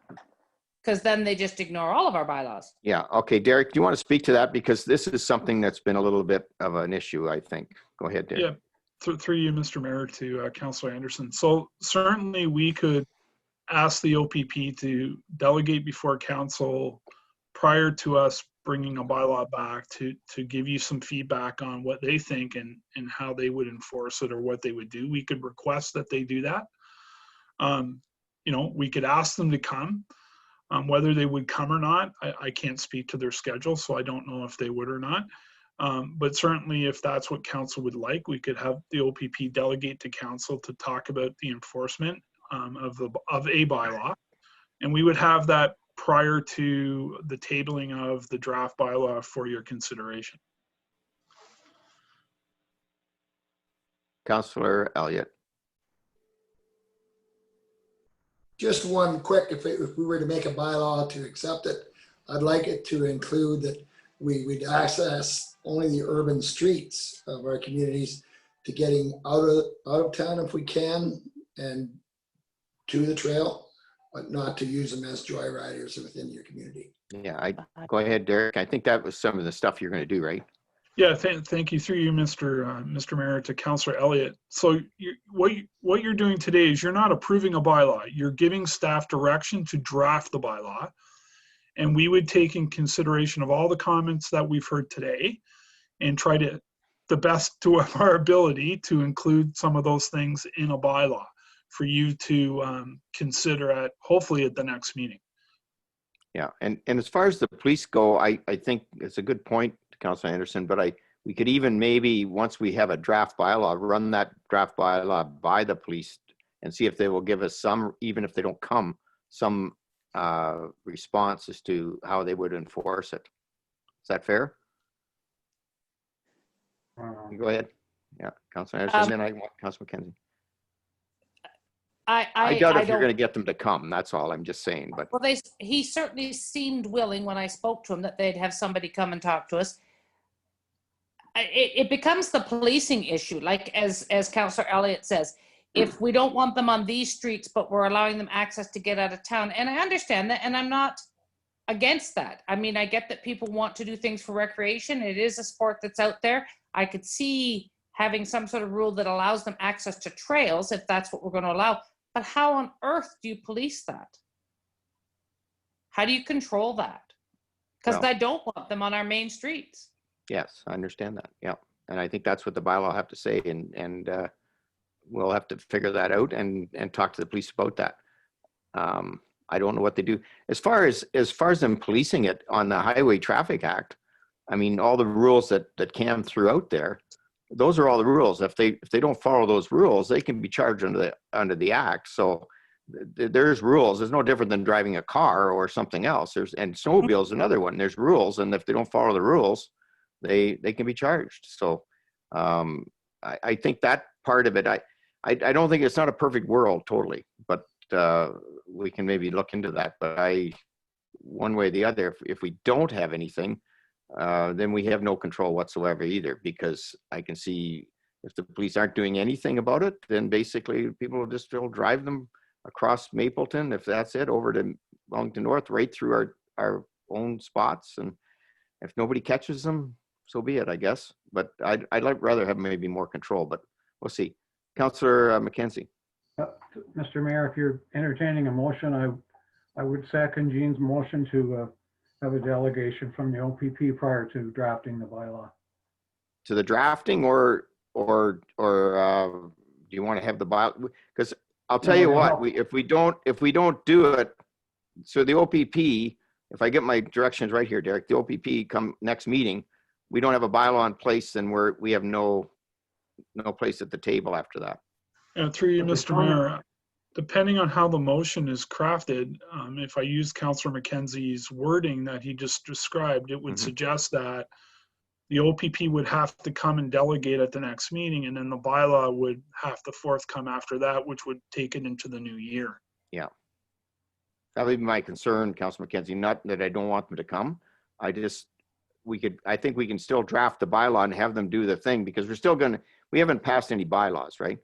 because then they just ignore all of our bylaws. Yeah. Okay, Derek, do you want to speak to that? Because this is something that's been a little bit of an issue, I think. Go ahead, Derek. Yeah, through you, Mr. Mayor, to Councillor Anderson. So certainly we could ask the OPP to delegate before council prior to us bringing a bylaw back to give you some feedback on what they think and how they would enforce it or what they would do. We could request that they do that. You know, we could ask them to come. Whether they would come or not, I can't speak to their schedule, so I don't know if they would or not. But certainly if that's what council would like, we could have the OPP delegate to council to talk about the enforcement of a bylaw. And we would have that prior to the tabling of the draft bylaw for your consideration. Councillor Elliott. Just one quick, if we were to make a bylaw to accept it, I'd like it to include that we'd access only the urban streets of our communities to getting out of town if we can and to the trail, but not to use them as joyriders within your community. Yeah, go ahead, Derek. I think that was some of the stuff you're going to do, right? Yeah, thank you through you, Mr. Mayor, to Councillor Elliott. So what you're doing today is you're not approving a bylaw. You're giving staff direction to draft the bylaw. And we would take in consideration of all the comments that we've heard today and try to, the best to our ability, to include some of those things in a bylaw for you to consider at, hopefully at the next meeting. Yeah, and as far as the police go, I think it's a good point, Councilor Anderson, but we could even maybe, once we have a draft bylaw, run that draft bylaw by the police and see if they will give us some, even if they don't come, some response as to how they would enforce it. Is that fair? You go ahead. Yeah, Councilor Anderson, then I want Councilor McKenzie. I doubt if you're going to get them to come. That's all I'm just saying. But well, he certainly seemed willing when I spoke to him that they'd have somebody come and talk to us. It becomes the policing issue, like as Councillor Elliott says, if we don't want them on these streets, but we're allowing them access to get out of town. And I understand that, and I'm not against that. I mean, I get that people want to do things for recreation. It is a sport that's out there. I could see having some sort of rule that allows them access to trails if that's what we're going to allow. But how on earth do you police that? How do you control that? Because I don't want them on our main streets. yes, I understand that. Yeah, and I think that's what the bylaw have to say, and we'll have to figure that out and talk to the police about that. I don't know what they do as far as them policing it on the Highway Traffic Act. I mean, all the rules that Cam threw out there, those are all the rules. If they don't follow those rules, they can be charged under the act. So there's rules. There's no different than driving a car or something else. And snowmobile's another one. There's rules, and if they don't follow the rules, they can be charged. So I think that part of it, I don't think it's not a perfect world totally, but we can maybe look into that. But one way or the other, if we don't have anything, then we have no control whatsoever either, because I can see if the police aren't doing anything about it, then basically people will just still drive them across Mapleton, if that's it, over to Wellington North, right through our own spots. And if nobody catches them, so be it, I guess. But I'd rather have maybe more control, but we'll see. Councillor McKenzie. Mr. Mayor, if you're entertaining a motion, I would second Jean's motion to have a delegation from the OPP prior to drafting the bylaw. To the drafting, or do you want to have the bylaw? Because I'll tell you what, if we don't do it, so the OPP, if I get my directions right here, Derek, the OPP come next meeting, we don't have a bylaw in place, then we have no place at the table after that. And through you, Mr. Mayor, depending on how the motion is crafted, if I use Councillor McKenzie's wording that he just described, it would suggest that the OPP would have to come and delegate at the next meeting, and then the bylaw would have to forthcome after that, which would take it into the new year. Yeah. That would be my concern, Councillor McKenzie, not that I don't want them to come. I think we can still draft the bylaw and have them do the thing, because we haven't passed any bylaws, right?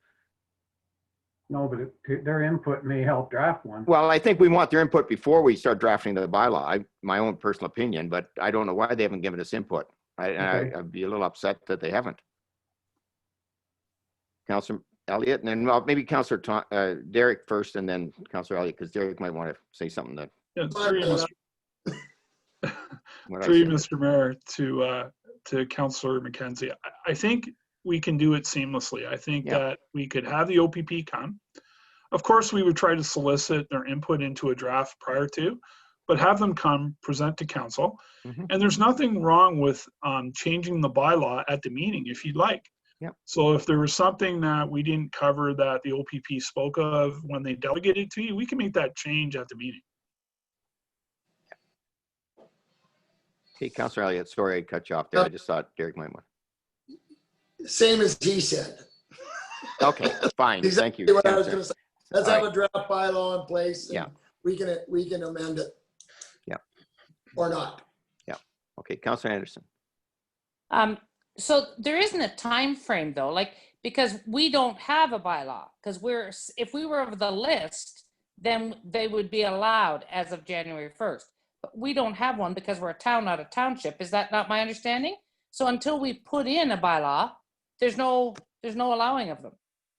No, but their input may help draft one. Well, I think we want their input before we start drafting the bylaw. My own personal opinion, but I don't know why they haven't given us input. I'd be a little upset that they haven't. Councillor Elliott, and then maybe Councillor Derek first, and then Councillor Elliott, because Derek might want to say something that. Yeah, what I Through you, said. Mr. Mayor, to Councillor McKenzie. I think we can do it seamlessly. I think that we could have the OPP come. Of course, we would try to solicit their input into a draft prior to, but have them come present to council. And there's nothing wrong with changing the bylaw at the meeting if you'd like. Yep. So if there was something that we didn't cover that the OPP spoke of when they delegated to you, we can make that change at the meeting. Okay, Councillor Elliott, sorry I cut you off there. I just thought Derek might want. Same as he said. Okay, fine. Thank you. Exactly what I was Councillor. going to say. Let's All have right. a draft bylaw in place. And Yeah. we can amend it. Yeah. Or not. Yeah. Okay, Councillor Anderson. So there isn't a time frame though, like, because we don't have a bylaw, because if we were of the list, then they would be allowed as of January 1st. But we don't have one because we're a town, not a township. Is that not my understanding? So until we put in a bylaw, there's no allowing of them.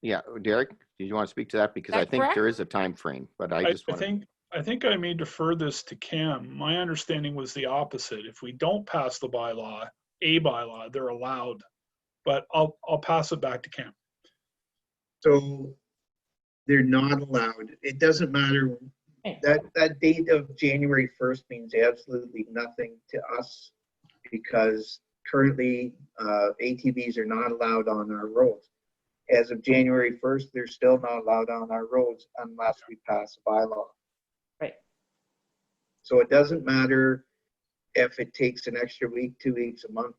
Yeah, Derek, did you want to speak to that? Because I That think correct? there is a time frame, but I just want to. I think I may defer this to Cam. My understanding was the opposite. If we don't pass the bylaw, they're allowed. But I'll pass it back to Cam. So they're not allowed. It doesn't matter. That date of January 1st means absolutely nothing to us because currently ATVs are not allowed on our roads. As of January 1st, they're still not allowed on our roads unless we pass a bylaw. Right. So it doesn't matter if it takes an extra week, 2 weeks, a month,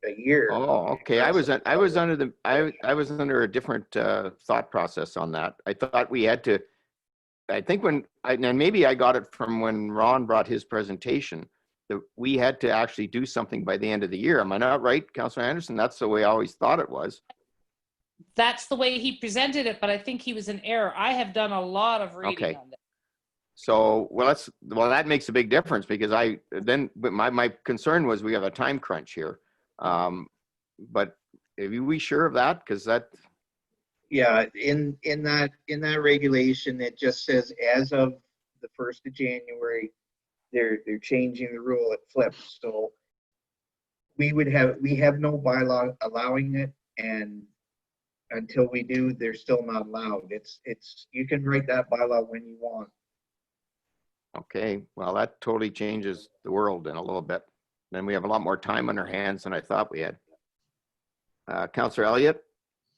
a year. Oh, okay. I was under a different thought process on that. I thought we had to. I think and maybe I got it from when Ron brought his presentation, that we had to actually do something by the end of the year. Am I not right, Councillor Anderson? That's the way I always thought it was. That's the way he presented it, but I think he was in error. I have done a lot of reading on this. So, that makes a big difference because but my concern was we have a time crunch here. But are we sure of that? Because that. Yeah, in that regulation, it just says as of the 1st of January, they're changing the rule. It flips. So we have no bylaw allowing it, and until we do, they're still not allowed. It's you can write that bylaw when you want. Okay, well, that totally changes the world in a little bit. Then we have a lot more time on our hands than I thought we had. Councillor Elliott?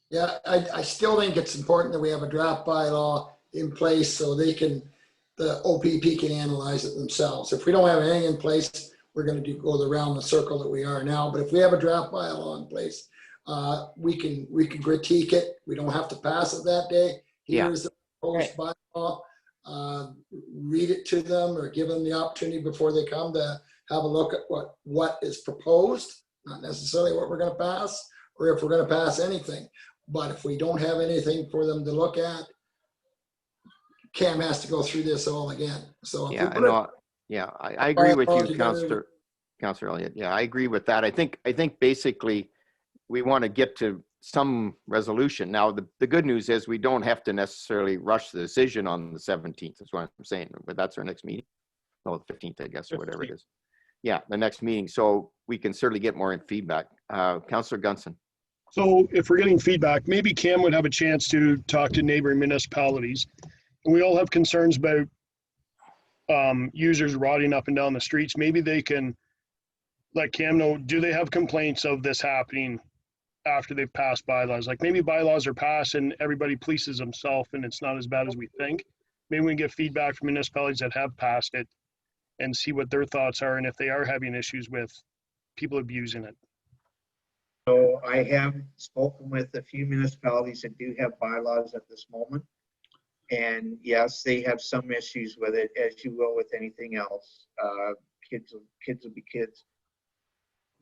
Yeah, I still think it's important that we have a draft bylaw in place so the OPP can analyze it themselves. If we don't have anything in place, we're going to go around the circle that we are now. But if we have a draft bylaw in place, we can critique it. We don't have to pass it that day. Here's the proposed bylaw. Read it to them or give them the opportunity before they come to have a look at what is proposed, not necessarily what we're going to pass or if we're going to pass anything. But if we don't have anything for them to look at, Cam has to go through this all again. So I agree with you, Councillor Elliott. Yeah, I agree with that. I think basically we want to get to some resolution. Now, the good news is we don't have to necessarily rush the decision on the 17th. That's what I'm saying. But that's our next meeting. No, the 15th, I guess, or whatever it is. Yeah, the next meeting. So we can certainly get more feedback. Councillor Gunson. So if we're getting feedback, maybe Cam would have a chance to talk to neighboring municipalities. And we all have concerns about users rotting up and down the streets. Maybe they can let Cam know, do they have complaints of this happening after they've passed bylaws? Like maybe bylaws are passed and everybody polices themselves and it's not as bad as we think. Maybe we can get feedback from municipalities that have passed it and see what their thoughts are and if they are having issues with people abusing it. So I have spoken with a few municipalities that do have bylaws at this moment. And yes, they have some issues with it, as you will with anything else. Kids will be kids.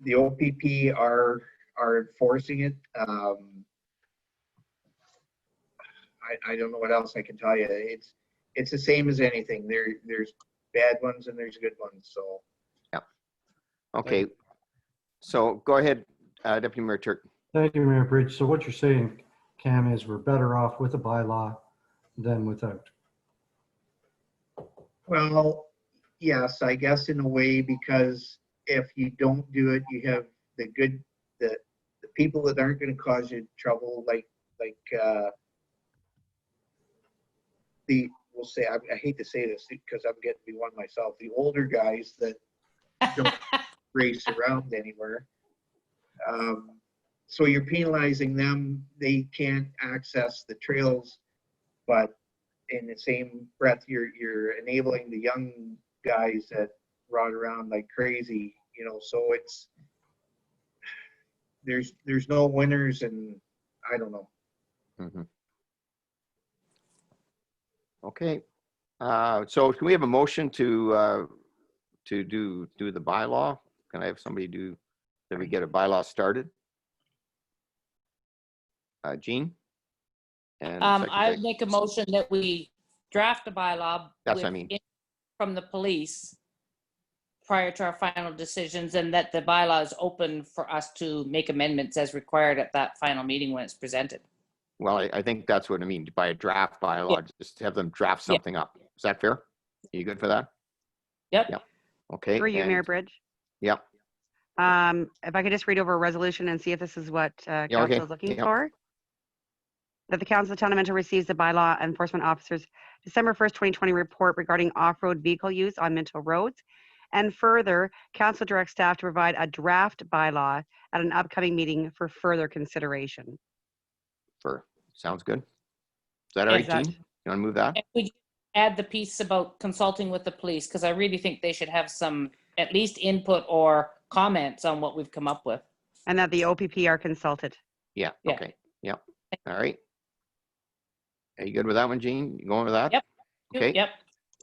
The OPP are enforcing it. I don't know what else I can tell you. It's the same as anything. There's bad ones and there's good ones. So yeah. Okay. So go ahead, Deputy Mayor Turk. Thank you, Mayor Bridge. So what you're saying, Cam, is we're better off with a bylaw than without. Well, yes, I guess in a way, because if you don't do it, you have the people that aren't going to cause you trouble, we'll say, I hate to say this because I'm getting to be one myself, the older guys that don't race around anywhere. So you're penalizing them. They can't access the trails, but in the same breath, you're enabling the young guys that run around like crazy, so it's, there's no winners, and I don't know. Mm-hmm. Okay. So can we have a motion to do the bylaw? Can I have somebody that we get a bylaw started? Jean? And I would make a motion that we draft a bylaw. That's with what I mean. input from the police prior to our final decisions, and that the bylaw is open for us to make amendments as required at that final meeting when it's presented. Well, I think that's what I mean by a draft bylaw. Yeah. Just have them draft something up. Is that fair? Are you good for that? Yep. Yep. Okay. Through you, Mayor Bridge. Yep. If I could just read over a resolution and see if this is what council is looking for. That the Council of Town of Minto receives the bylaw enforcement officer's December 1st, 2020 report regarding off-road vehicle use on Minto roads. And further, council directs staff to provide a draft bylaw at an upcoming meeting for further consideration. Sounds good. Is that all right, Jean? You want to move that? And we add the piece about consulting with the police, because I really think they should have some at least input or comments on what we've come up with. And that the OPP are consulted. Yeah. Okay. Yep. All right. Are you good with that one, Jean? You going with that? Yep. Okay. Yep.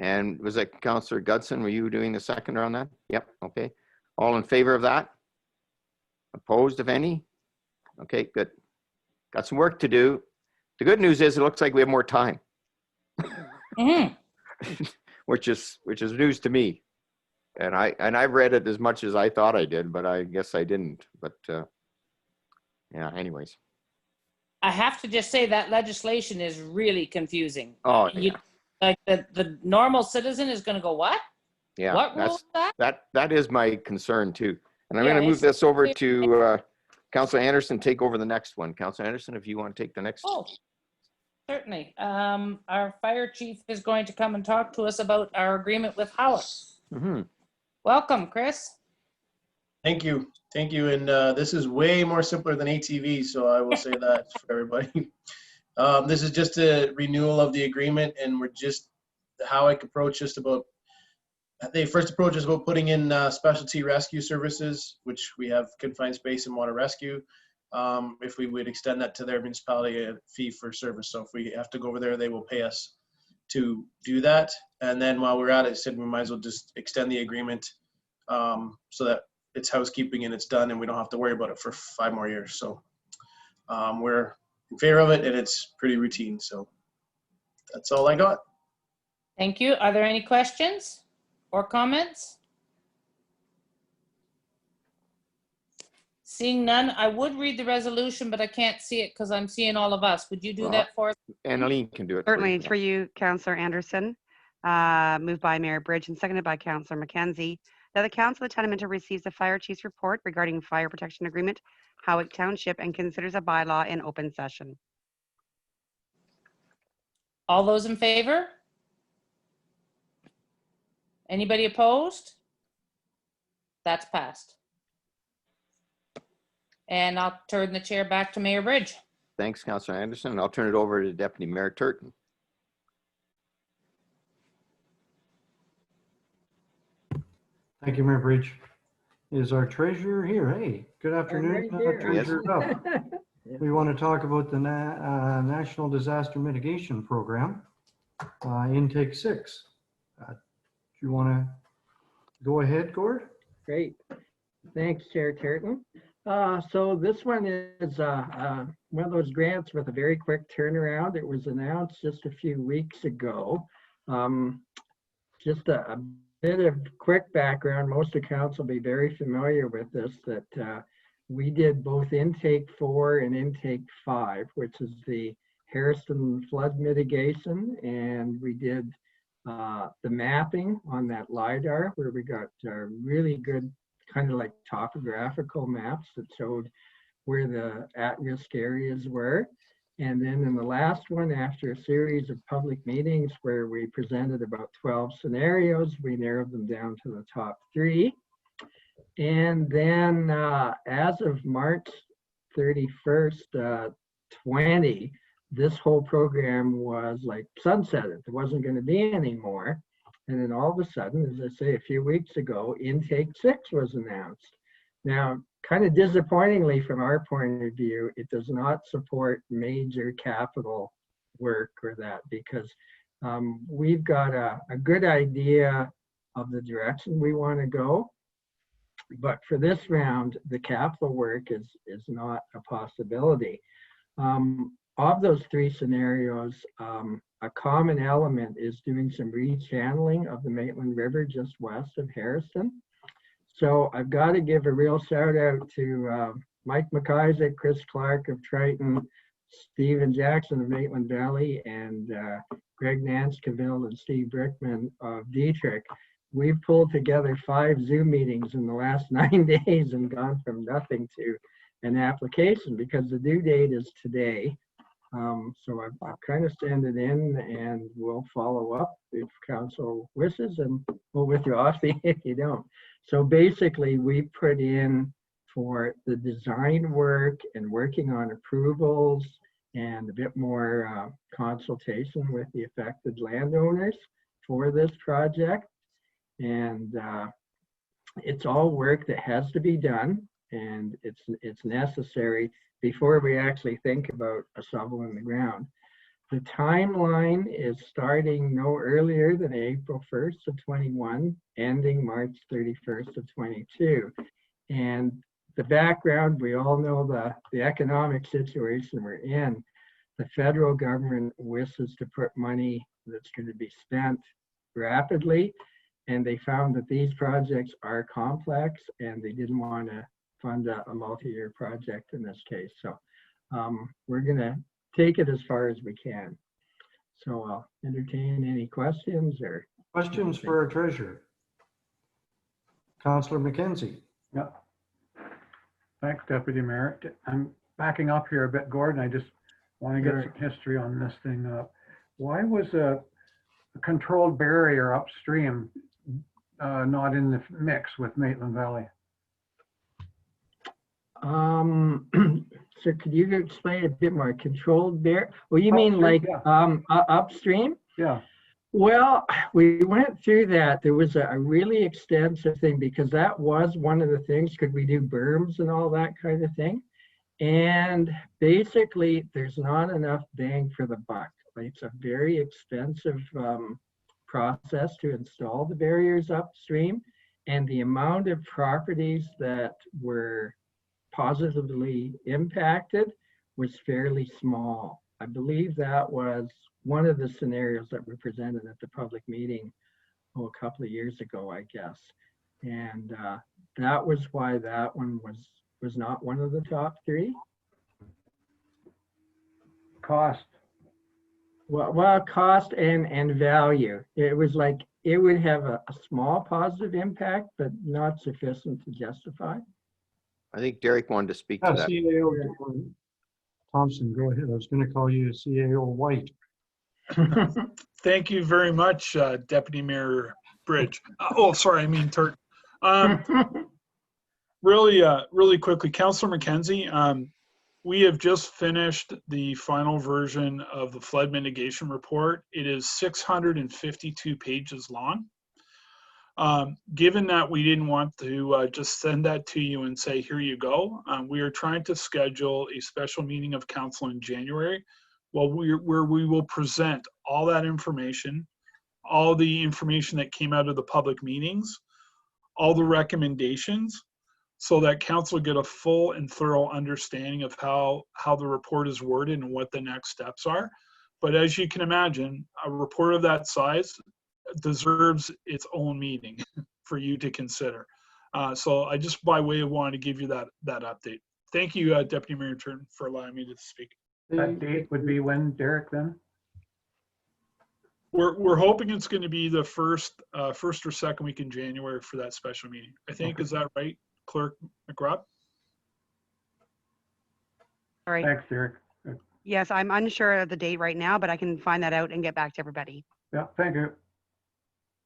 And was it Councillor Gudson? Were you doing the seconder on that? Yep. Okay. All in favor of that? Opposed, if any? Okay, good. Got some work to do. The good news is it looks like we have more time. which is news to me. And I've read it as much as I thought I did, but I guess I didn't. But yeah, anyways. I have to just say that legislation is really confusing. Oh, yeah. Like the normal citizen is going to go, what? Yeah, What rule is that? That is my concern too. And I'm going to move this over to Councillor Anderson. Take over the next one. Councillor Anderson, if you want to take the next. Oh, certainly. Our fire chief is going to come and talk to us about our agreement with Howard. Mm-hmm. Welcome, Chris. Thank you. Thank you. And this is way more simpler than ATV, so I will say that for everybody. This is just a renewal of the agreement, and we're just, Howick approached us about, they first approached us about putting in specialty rescue services, which we have confined space and water rescue. If we would extend that to their municipality, a fee for service. So if we have to go over there, they will pay us to do that. And then while we're at it, said we might as well just extend the agreement so that it's housekeeping and it's done and we don't have to worry about it for 5 more years. So we're in favor of it, and it's pretty routine. So that's all I got. Thank you. Are there any questions or comments? Seeing none, I would read the resolution, but I can't see it because I'm seeing all of us. Would you do that for us? Annalene can do it. Certainly, for you, Councillor Anderson. Moved by Mayor Bridge and seconded by Councillor McKenzie. That the Council of the Town of Minto receives the Fire Chief's report regarding Fire Protection Agreement, Howick Township, and considers a bylaw in open session. All those in favor? Anybody opposed? That's passed. And I'll turn the chair back to Mayor Bridge. Thanks, Councillor Anderson. And I'll turn it over to Deputy Mayor Turton. Thank you, Mayor Bridge. Is our treasurer here? Hey, good afternoon. Treasurer Duff. We want to talk about the National Disaster Mitigation Program, intake 6. Do you want to go ahead, Gord? Great. Thanks, Chair Turton. So this one is one of those grants with a very quick turnaround. It was announced just a few weeks ago. Just a bit of quick background. Most of council will be very familiar with this, that we did both intake 4 and intake 5, which is the Harrison flood mitigation. And we did the mapping on that LiDAR, where we got really good kind of like topographical maps that showed where the at-risk areas were. And then in the last one, after a series of public meetings where we presented about 12 scenarios, we narrowed them down to the top 3. And then as of March 31st, 20, this whole program was like sunsetted. There wasn't going to be any more. And then all of a sudden, as I say, a few weeks ago, intake 6 was announced. Now, kind of disappointingly from our point of view, it does not support major capital work or that, because we've got a good idea of the direction we want to go. But for this round, the capital work is not a possibility. Of those 3 scenarios, a common element is doing some rechanneling of the Maitland River just west of Harrison. So I've got to give a real shout out to Mike McIsaac, Chris Clark of Triton, Stephen Jackson of Maitland Valley, and Greg Nanskaville and Steve Brickman of Dietrich. We've pulled together 5 Zoom meetings in the last 9 days and gone from nothing to an application because the due date is today. So I've kind of sent it in and we'll follow up if council wishes, and we'll withdraw if you don't. So basically we put in for the design work and working on approvals and a bit more consultation with the affected landowners for this project. And it's all work that has to be done, and it's necessary before we actually think about a shovel in the ground. The timeline is starting no earlier than April 1st of 21, ending March 31st of 22. And the background, we all know the economic situation we're in. The federal government wishes to put money that's going to be spent rapidly. And they found that these projects are complex and they didn't want to fund a multi-year project in this case. So we're going to take it as far as we can. So I'll entertain any questions or questions for our treasurer. Councillor McKenzie. Yeah. Thanks, Deputy Mayor. I'm backing up here a bit, Gordon. I just want to get some history on this thing. Why was a controlled barrier upstream not in the mix with Maitland Valley? So could you explain a bit more? Controlled barrier? Well, you mean like upstream? Yeah. Well, we went through that. There was a really extensive thing because that was one of the things. Could we do berms and all that kind of thing? And basically, there's not enough bang for the buck. Like, it's a very expensive process to install the barriers upstream, and the amount of properties that were positively impacted was fairly small. I believe that was one of the scenarios that were presented at the public meeting a couple of years ago, I guess. And that was why that one was not one of the top 3. Cost. Well, cost and value. It was like it would have a small positive impact, but not sufficient to justify. I think Derek wanted to speak to that. CAO Thompson, go ahead. I was going to call you CAO White. Thank you very much, Deputy Mayor Bridge. Sorry, I mean Turk. Really quickly, Councillor McKenzie, we have just finished the final version of the flood mitigation report. It is 652 pages long. Given that we didn't want to just send that to you and say, here you go, we are trying to schedule a special meeting of council in January where we will present all that information, all the information that came out of the public meetings, all the recommendations, so that council get a full and thorough understanding of how the report is worded and what the next steps are. But as you can imagine, a report of that size deserves its own meeting for you to consider. So I just, by way of wanting to give you that update. Thank you, Deputy Mayor Turton, for allowing me to speak. That date would be when, Derek, then? We're hoping it's going to be the first or second week in January for that special meeting. I think, Okay. is that right, Clerk McGrath? All right. Thanks, Derek. Yes, I'm unsure of the date right now, but I can find that out and get back to everybody. Yeah, thank you.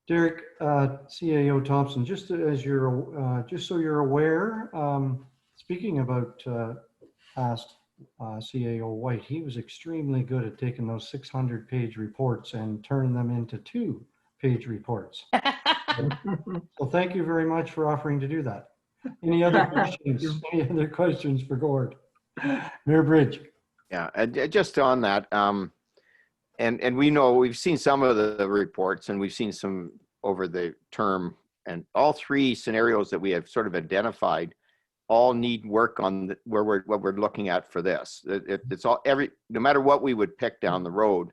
Derek, CAO Thompson, just as you're, just so you're aware, speaking about past CAO White, he was extremely good at taking those 600-page reports and turning them into 2-page reports. So thank you very much for offering to do that. Any other questions? Any other questions for Gord? Mayor Bridge. Yeah, just on that, and we know we've seen some of the reports and we've seen some over the term, and all 3 scenarios that we have sort of identified all need work on what we're looking at for this. It's all no matter what we would pick down the road,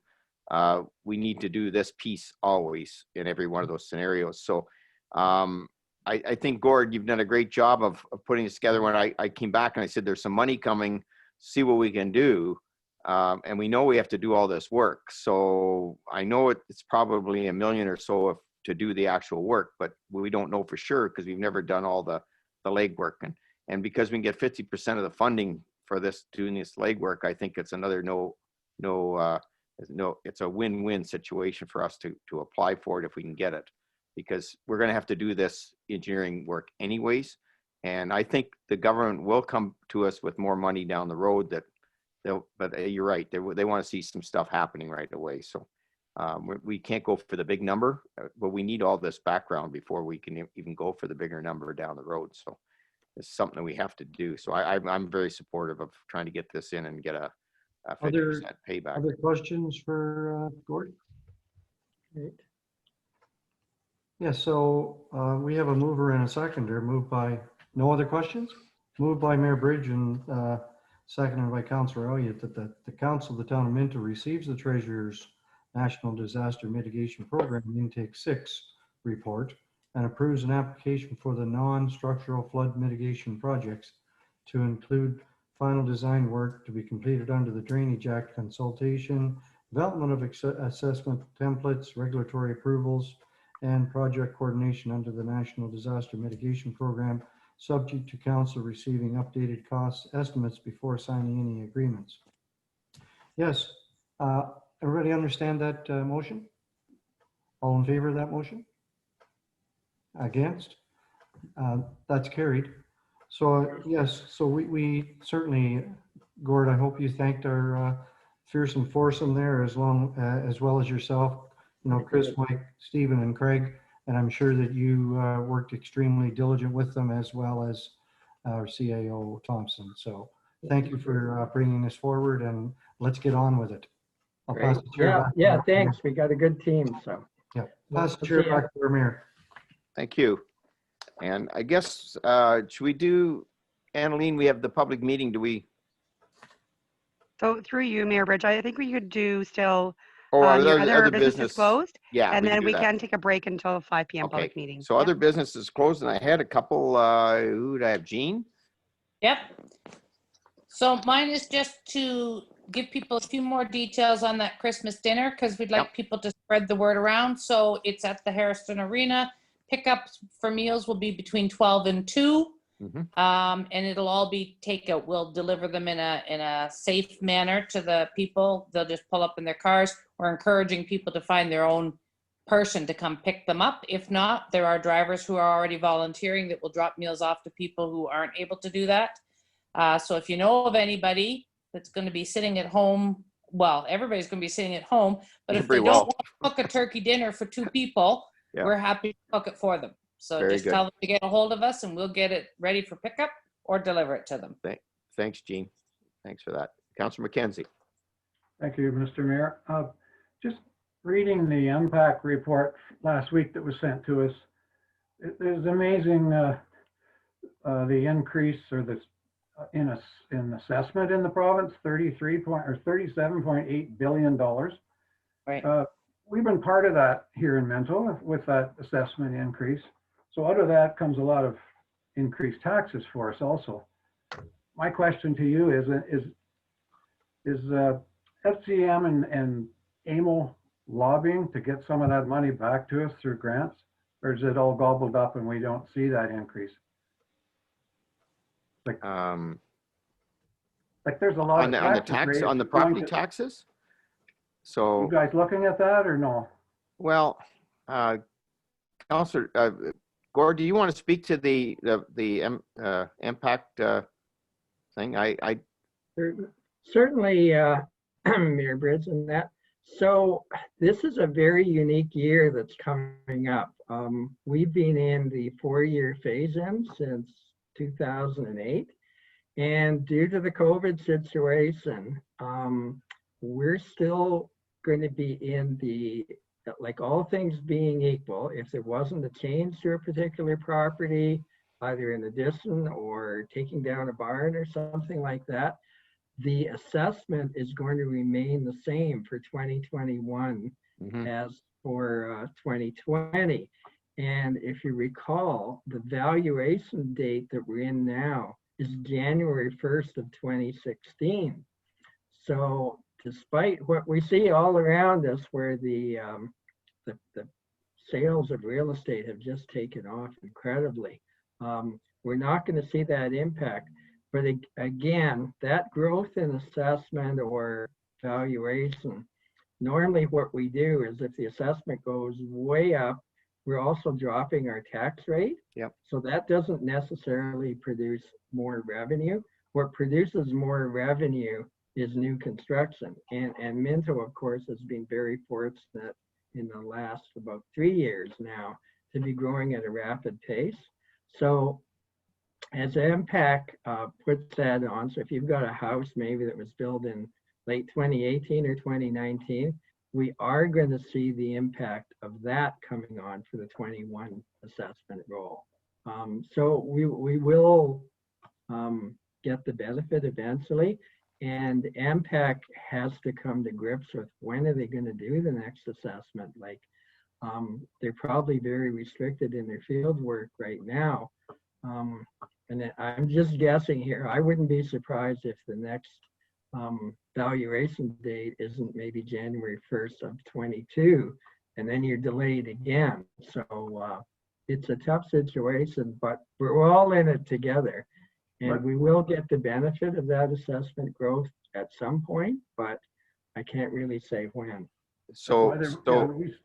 we need to do this piece always in every one of those scenarios. So I think, Gord, you've done a great job of putting this together. When I came back and I said, there's some money coming, see what we can do. And we know we have to do all this work. So I know it's probably $1 million or so to do the actual work, but we don't know for sure because we've never done all the legwork. And because we can get 50% of the funding for doing this legwork, I think it's another it's a win-win situation for us to apply for it if we can get it, because we're going to have to do this engineering work anyways. And I think the government will come to us with more money down the road but you're right. They want to see some stuff happening right away. So we can't go for the big number, but we need all this background before we can even go for the bigger number down the road. So it's something that we have to do. So I'm very supportive of trying to get this in and get a 50% payback. Other questions for Gord? Great. Yeah, so we have a mover and a seconder. Moved by, no other questions? Moved by Mayor Bridge and seconded by Councillor Elliott that the Council of the Town of Minto receives the Treasurer's National Disaster Mitigation Program Intake 6 report and approves an application for the non-structural flood mitigation projects to include final design work to be completed under the Drainage Act consultation, development of assessment templates, regulatory approvals, and project coordination under the National Disaster Mitigation Program, subject to council receiving updated cost estimates before signing any agreements. Yes, everybody understand that motion? All in favor of that motion? Against? That's carried. So yes, so we certainly, Gord, I hope you thanked our fearsome foursome there as well as yourself, Chris, Mike, Stephen, and Craig. And I'm sure that you worked extremely diligent with them as well as our CAO Thompson. So thank you for bringing this forward, and let's get on with it. I'll pass the chair back. Yeah, thanks. We got a good team, so. Yeah, pass the chair back to our mayor. Thank you. And I guess, should we do, Annalene, we have the public meeting, do we? So through you, Mayor Bridge, I think we could do still Or your other other business business closed. Yeah. And then do we that. can take a break until 5 p.m. Okay. public meeting. So other businesses closed, and I had a couple, who did I have? Jean? Yep. So mine is just to give people a few more details on that Christmas dinner, because we'd like people to spread the word around. So it's at the Harrison Arena. Pickups for meals will be between 12 and 2. And it'll all be takeout. We'll deliver them in a safe manner to the people. They'll just pull up in their cars. We're encouraging people to find their own person to come pick them up. If not, there are drivers who are already volunteering that will drop meals off to people who aren't able to do that. So if you know of anybody that's going to be sitting at home, well, everybody's going to be sitting at home, but if they don't want to cook a turkey dinner for 2 people, we're happy to cook it for them. So just tell them to get a hold of us and we'll get it ready for pickup or deliver it to them. Thanks, Jean. Thanks for that. Councillor McKenzie. Thank you, Mr. Mayor. Just reading the MPAC report last week that was sent to us, it was amazing the increase or this in assessment in the province, $37.8 billion. Right. We've been part of that here in Minto with that assessment increase. So out of that comes a lot of increased taxes for us also. My question to you is FCM and AMO lobbying to get some of that money back to us through grants? Or is it all gobbled up and we don't see that increase? Like there's a lot of on the taxes tax, raised on the going property to- taxes. You So, guys looking at that or no? well, Councillor Gord, do you want to speak to the impact thing? I Certainly, Mayor Bridge, and that. So this is a very unique year that's coming up. We've been in the 4-year phase-in since 2008. And due to the COVID situation, we're still going to be in the, like all things being equal, if there wasn't a change to a particular property, either an addition or taking down a barn or something like that, the assessment is going to remain the same for 2021 as for 2020. And if you recall, the valuation date that we're in now is January 1st of 2016. So despite what we see all around us where the sales of real estate have just taken off incredibly, we're not going to see that impact. But again, that growth in assessment or valuation, normally what we do is if the assessment goes way up, we're also dropping our tax rate. Yep. So that doesn't necessarily produce more revenue. What produces more revenue is new construction. And Minto, of course, has been very fortunate in the last about 3 years now to be growing at a rapid pace. So as MPAC puts that on, so if you've got a house maybe that was built in late 2018 or 2019, we are going to see the impact of that coming on for the 21 assessment roll. So we will get the benefit eventually, and MPAC has to come to grips with when are they going to do the next assessment. Like they're probably very restricted in their field work right now. And I'm just guessing here. I wouldn't be surprised if the next valuation date isn't maybe January 1st of 22, and then you're delayed again. So it's a tough situation, but we're all in it together. And we will get the benefit of that assessment growth at some point, but I can't really say when. So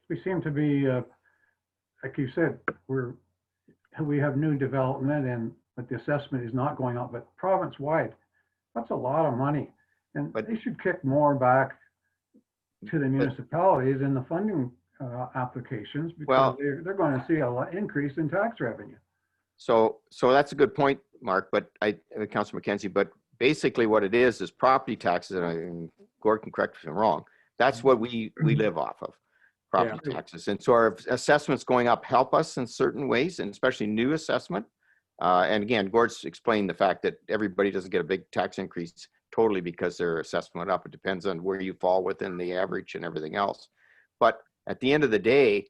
we seem to be, like you said, we have new development, but the assessment is not going up. But province-wide, that's a lot of money, and they should kick more back to the municipalities in the funding applications, because they're going to see a lot increase in tax revenue. So that's a good point, Mark. But Councilor McKenzie. But basically, what it is property taxes, and Gord can correct me if I'm wrong. That's what we live off of. Property taxes. And so our assessments going up help us in certain ways, and especially new assessment. And again, Gord's explained the fact that everybody doesn't get a big tax increase totally because their assessment went up. It depends on where you fall within the average and everything else. But at the end of the day,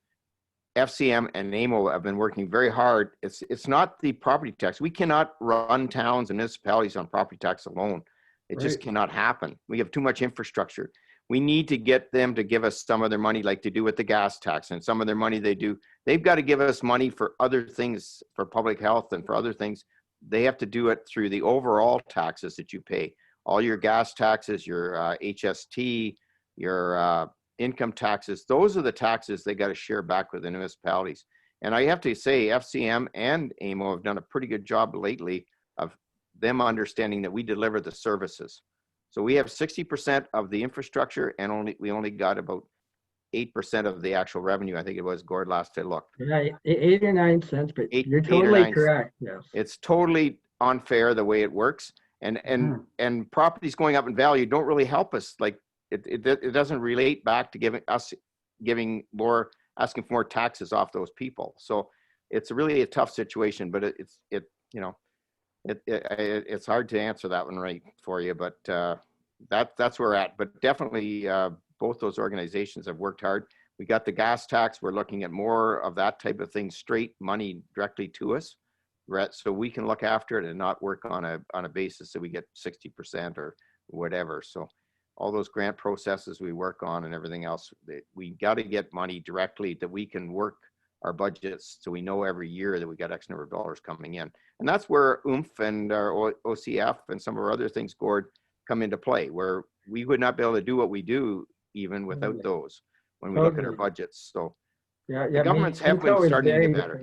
FCM and AMO have been working very hard. It's not the property tax. We cannot run towns and municipalities on property tax alone. It just cannot happen. We have too much infrastructure. We need to get them to give us some of their money, like they do with the gas tax, and some of their money they do. They've got to give us money for other things, for public health and for other things. They have to do it through the overall taxes that you pay. All your gas taxes, your HST, your income taxes, those are the taxes they got to share back with the municipalities. And I have to say, FCM and AMO have done a pretty good job lately of them understanding that we deliver the services. So we have 60% of the infrastructure, and we only got about 8% of the actual revenue. I think it was, Gord, last I looked. Yeah, 8 or 9 cents, but you're totally correct. Yes. It's totally unfair the way it works. And properties going up in value don't really help us. Like it doesn't relate back to asking for more taxes off those people. So it's really a tough situation, but it's hard to answer that one right for you, but that's where we're at. But definitely both those organizations have worked hard. We got the gas tax. We're looking at more of that type of thing, straight money directly to us, so we can look after it and not work on a basis that we get 60% or whatever. So all those grant processes we work on and everything else, we got to get money directly that we can work our budgets so we know every year that we got X number of dollars coming in. And that's where OOMF and our OCF and some of our other things, Gord, come into play, where we would not be able to do what we do even without those when we look at our budgets. So the governments have been starting to get better.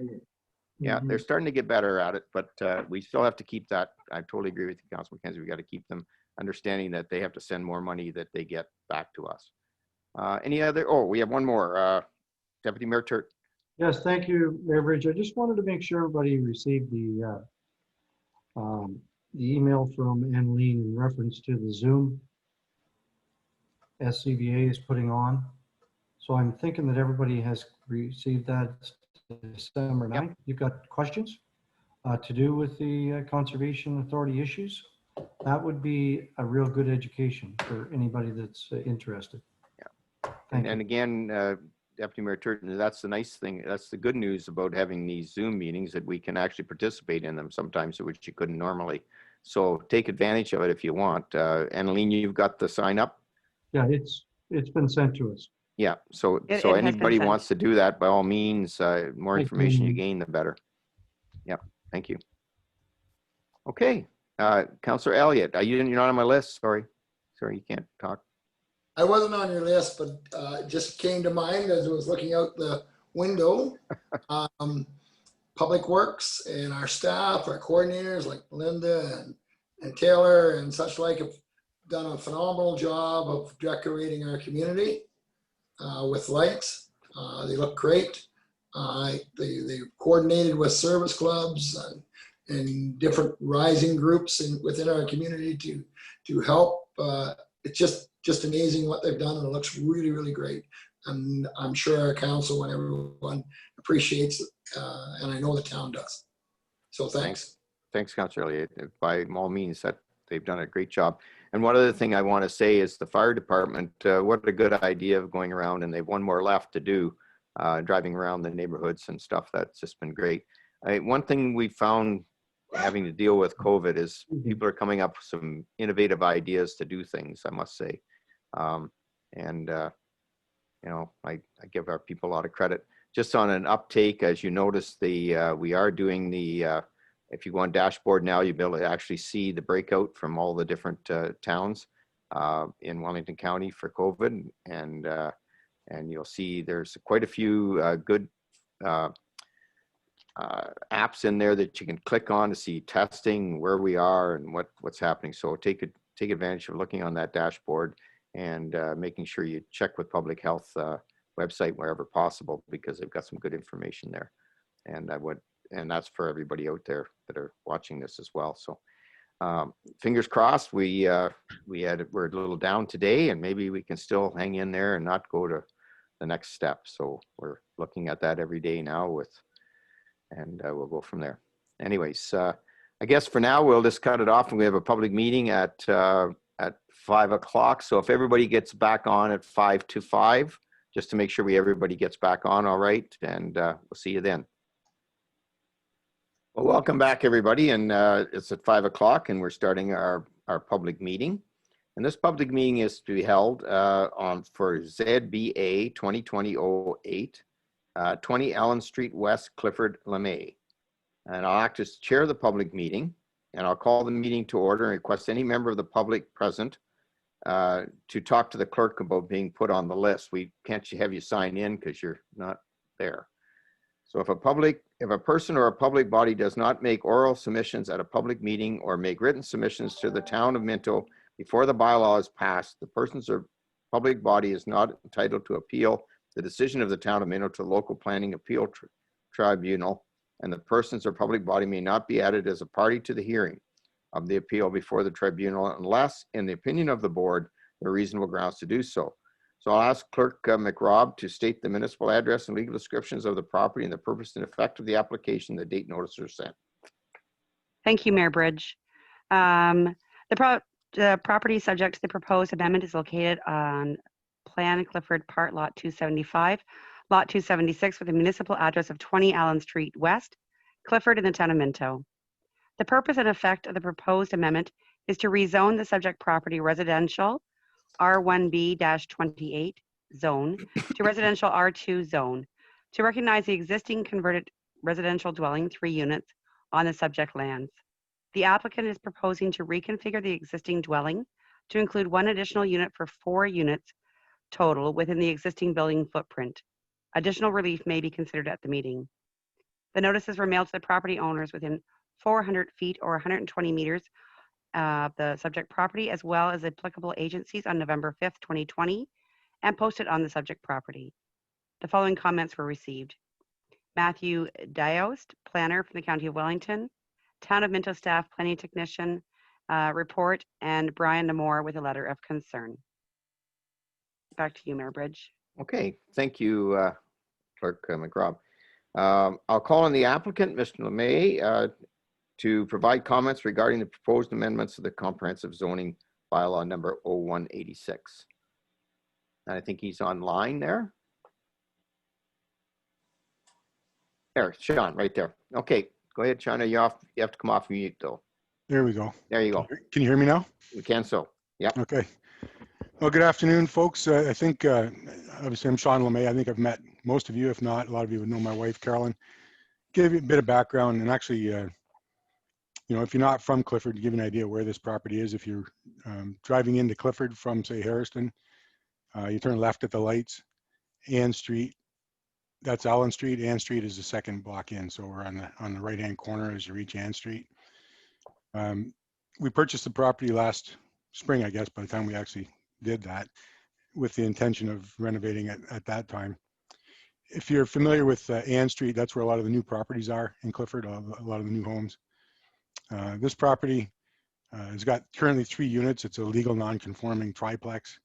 Yeah, they're starting to get better at it, but we still have to keep that. I totally agree with you, Councilor McKenzie. We got to keep them understanding that they have to send more money that they get back to us. Any other? Oh, we have one more. Deputy Mayor Turt. Yes, thank you, Mayor Bridge. I just wanted to make sure everybody received the email from Annaleen in reference to the Zoom SCBA is putting on. So I'm thinking that everybody has received that December 9th. Yep. You've got questions to do with the Conservation Authority issues. That would be a real good education for anybody that's interested. Yeah. And again, Deputy Mayor Turton, that's the nice thing. That's the good news about having these Zoom meetings, that we can actually participate in them sometimes, which you couldn't normally. So take advantage of it if you want. Annaleen, you've got the sign up? Yeah, it's been sent to us. Yeah, so anybody wants to do that, by all means, more information you gain, the better. Yeah, thank you. Okay, Councillor Elliott, you're not on my list. Sorry, you can't talk. I wasn't on your list, but it just came to mind as I was looking out the window. Public Works and our staff, our coordinators like Linda and Taylor and such like have done a phenomenal job of decorating our community with lights. They look great. They coordinated with service clubs and different rising groups within our community to help. It's just amazing what they've done, and it looks really, really great. And I'm sure our council and everyone appreciates it, and I know the town does. So thanks. Thanks, Councillor Elliott. By all means, that they've done a great job. And one other thing I want to say is the fire department, what a good idea of going around, and they've one more left to do, driving around the neighborhoods and stuff. That's just been great. One thing we found having to deal with COVID is people are coming up with some innovative ideas to do things, I must say. You know, I give our people a lot of credit. Just on an uptake, as you notice, we are doing the, if you go on dashboard now, you'll be able to actually see the breakout from all the different towns in Wellington County for COVID. And you'll see there's quite a few good apps in there that you can click on to see testing, where we are and what's happening. So take advantage of looking on that dashboard and making sure you check with public health website wherever possible, because they've got some good information there. And that's for everybody out there that are watching this as well. So fingers crossed. We're a little down today, and maybe we can still hang in there and not go to the next step. So we're looking at that every day now and we'll go from there. Anyways, I guess for now we'll just cut it off, and we have a public meeting at 5 o'clock. So if everybody gets back on at 5 to 5, just to make sure everybody gets back on all right, and we'll see you then. Well, welcome back everybody, and it's at 5 o'clock and we're starting our public meeting. And this public meeting is to be held for ZBA 2020-08, 20 Allen Street West, Clifford, LeMay. And I'll act as chair of the public meeting, and I'll call the meeting to order and request any member of the public present to talk to the clerk about being put on the list. We can't have you sign in because you're not there. So if a person or a public body does not make oral submissions at a public meeting or make written submissions to the town of Minto before the bylaw is passed, the person's or public body is not entitled to appeal the decision of the town of Minto to the local planning appeal tribunal, and the persons or public body may not be added as a party to the hearing of the appeal before the tribunal unless, in the opinion of the board, there are reasonable grounds to do so. So I'll ask Clerk McRobb to state the municipal address and legal descriptions of the property and the purpose and effect of the application, the date notices are sent. Thank you, Mayor Bridge. The property subject to the proposed amendment is located on Plan Clifford Part Lot 275, Lot 276 with a municipal address of 20 Allen Street West, Clifford in the town of Minto. The purpose and effect of the proposed amendment is to rezone the subject property residential R1B-28 zone to residential R2 zone to recognize the existing converted residential dwelling 3 units on the subject lands. The applicant is proposing to reconfigure the existing dwelling to include 1 additional unit for 4 units total within the existing building footprint. Additional relief may be considered at the meeting. The notices were mailed to the property owners within 400 feet or 120 meters of the subject property, as well as applicable agencies on November 5th, 2020, and posted on the subject property. The following comments were received. Matthew Diost, planner from the County of Wellington, Town of Minto staff planning technician report, and Brian Namore with a letter of concern. Back to you, Mayor Bridge. Okay, thank you, Clerk McRobb. I'll call on the applicant, Mr. LeMay, to provide comments regarding the proposed amendments of the comprehensive zoning bylaw number 0186. I think he's online there. There, Sean, right there. Okay, go ahead, Sean. You have to come off mute though. There we go. There you go. Can you hear me now? We can so. Yeah. Okay. Well, good afternoon, folks. I think, obviously, I'm Sean LeMay. I think I've met most of you. If not, a lot of you would know my wife, Carolyn. Give you a bit of background, and actually, you know, if you're not from Clifford, to give you an idea where this property is, if you're driving into Clifford from, say, Harriston, you turn left at the lights, Ann Street. That's Allen Street. Ann Street is the second block in, so we're on the right-hand corner as you reach Ann Street. We purchased the property last spring, I guess, by the time we actually did that, with the intention of renovating it at that time. If you're familiar with Ann Street, that's where a lot of the new properties are in Clifford, a lot of the new homes. This property has got currently 3 units. It's a legal non-conforming triplex.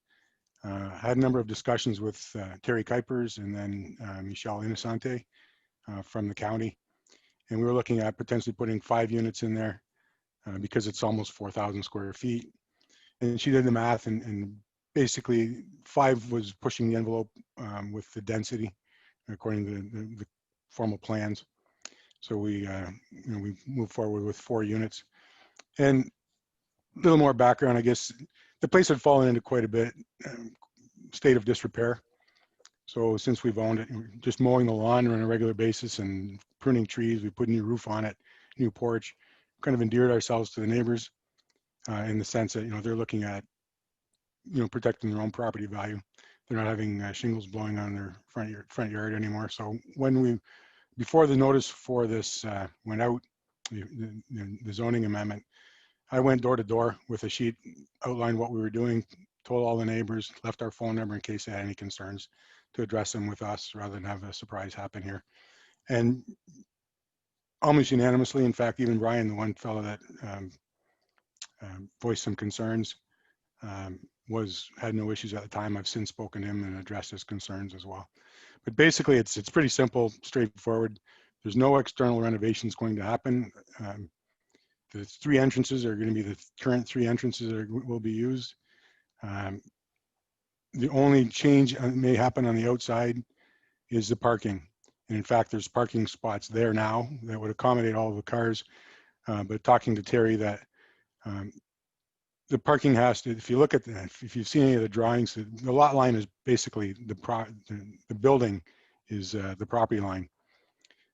I had a number of discussions with Terry Kuipers and then Michelle Innocente from the county. And we were looking at potentially putting 5 units in there because it's almost 4,000 square feet. And she did the math, and basically 5 was pushing the envelope with the density according to the formal plans. So we, you know, we moved forward with 4 units. And a little more background, I guess, the place had fallen into quite a bit state of disrepair. So since we've owned it, just mowing the lawn on a regular basis and pruning trees, we put a new roof on it, new porch, kind of endeared ourselves to the neighbors in the sense that, you know, they're looking at, you know, protecting their own property value. They're not having shingles blowing on their front yard anymore. So when before the notice for this went out, the zoning amendment, I went door to door with a sheet, outlined what we were doing, told all the neighbors, left our phone number in case they had any concerns, to address them with us rather than have a surprise happen here. And almost unanimously, in fact, even Brian, the one fellow that voiced some concerns, had no issues at the time. I've since spoken to him and addressed his concerns as well. But basically, it's pretty simple, straightforward. There's no external renovations going to happen. The 3 entrances are going to be the current 3 entrances that will be used. The only change that may happen on the outside is the parking. And in fact, there's parking spots there now that would accommodate all of the cars. But talking to Terry, that the parking has to, if you look at that, if you've seen any of the drawings, the lot line is basically the building is the property line.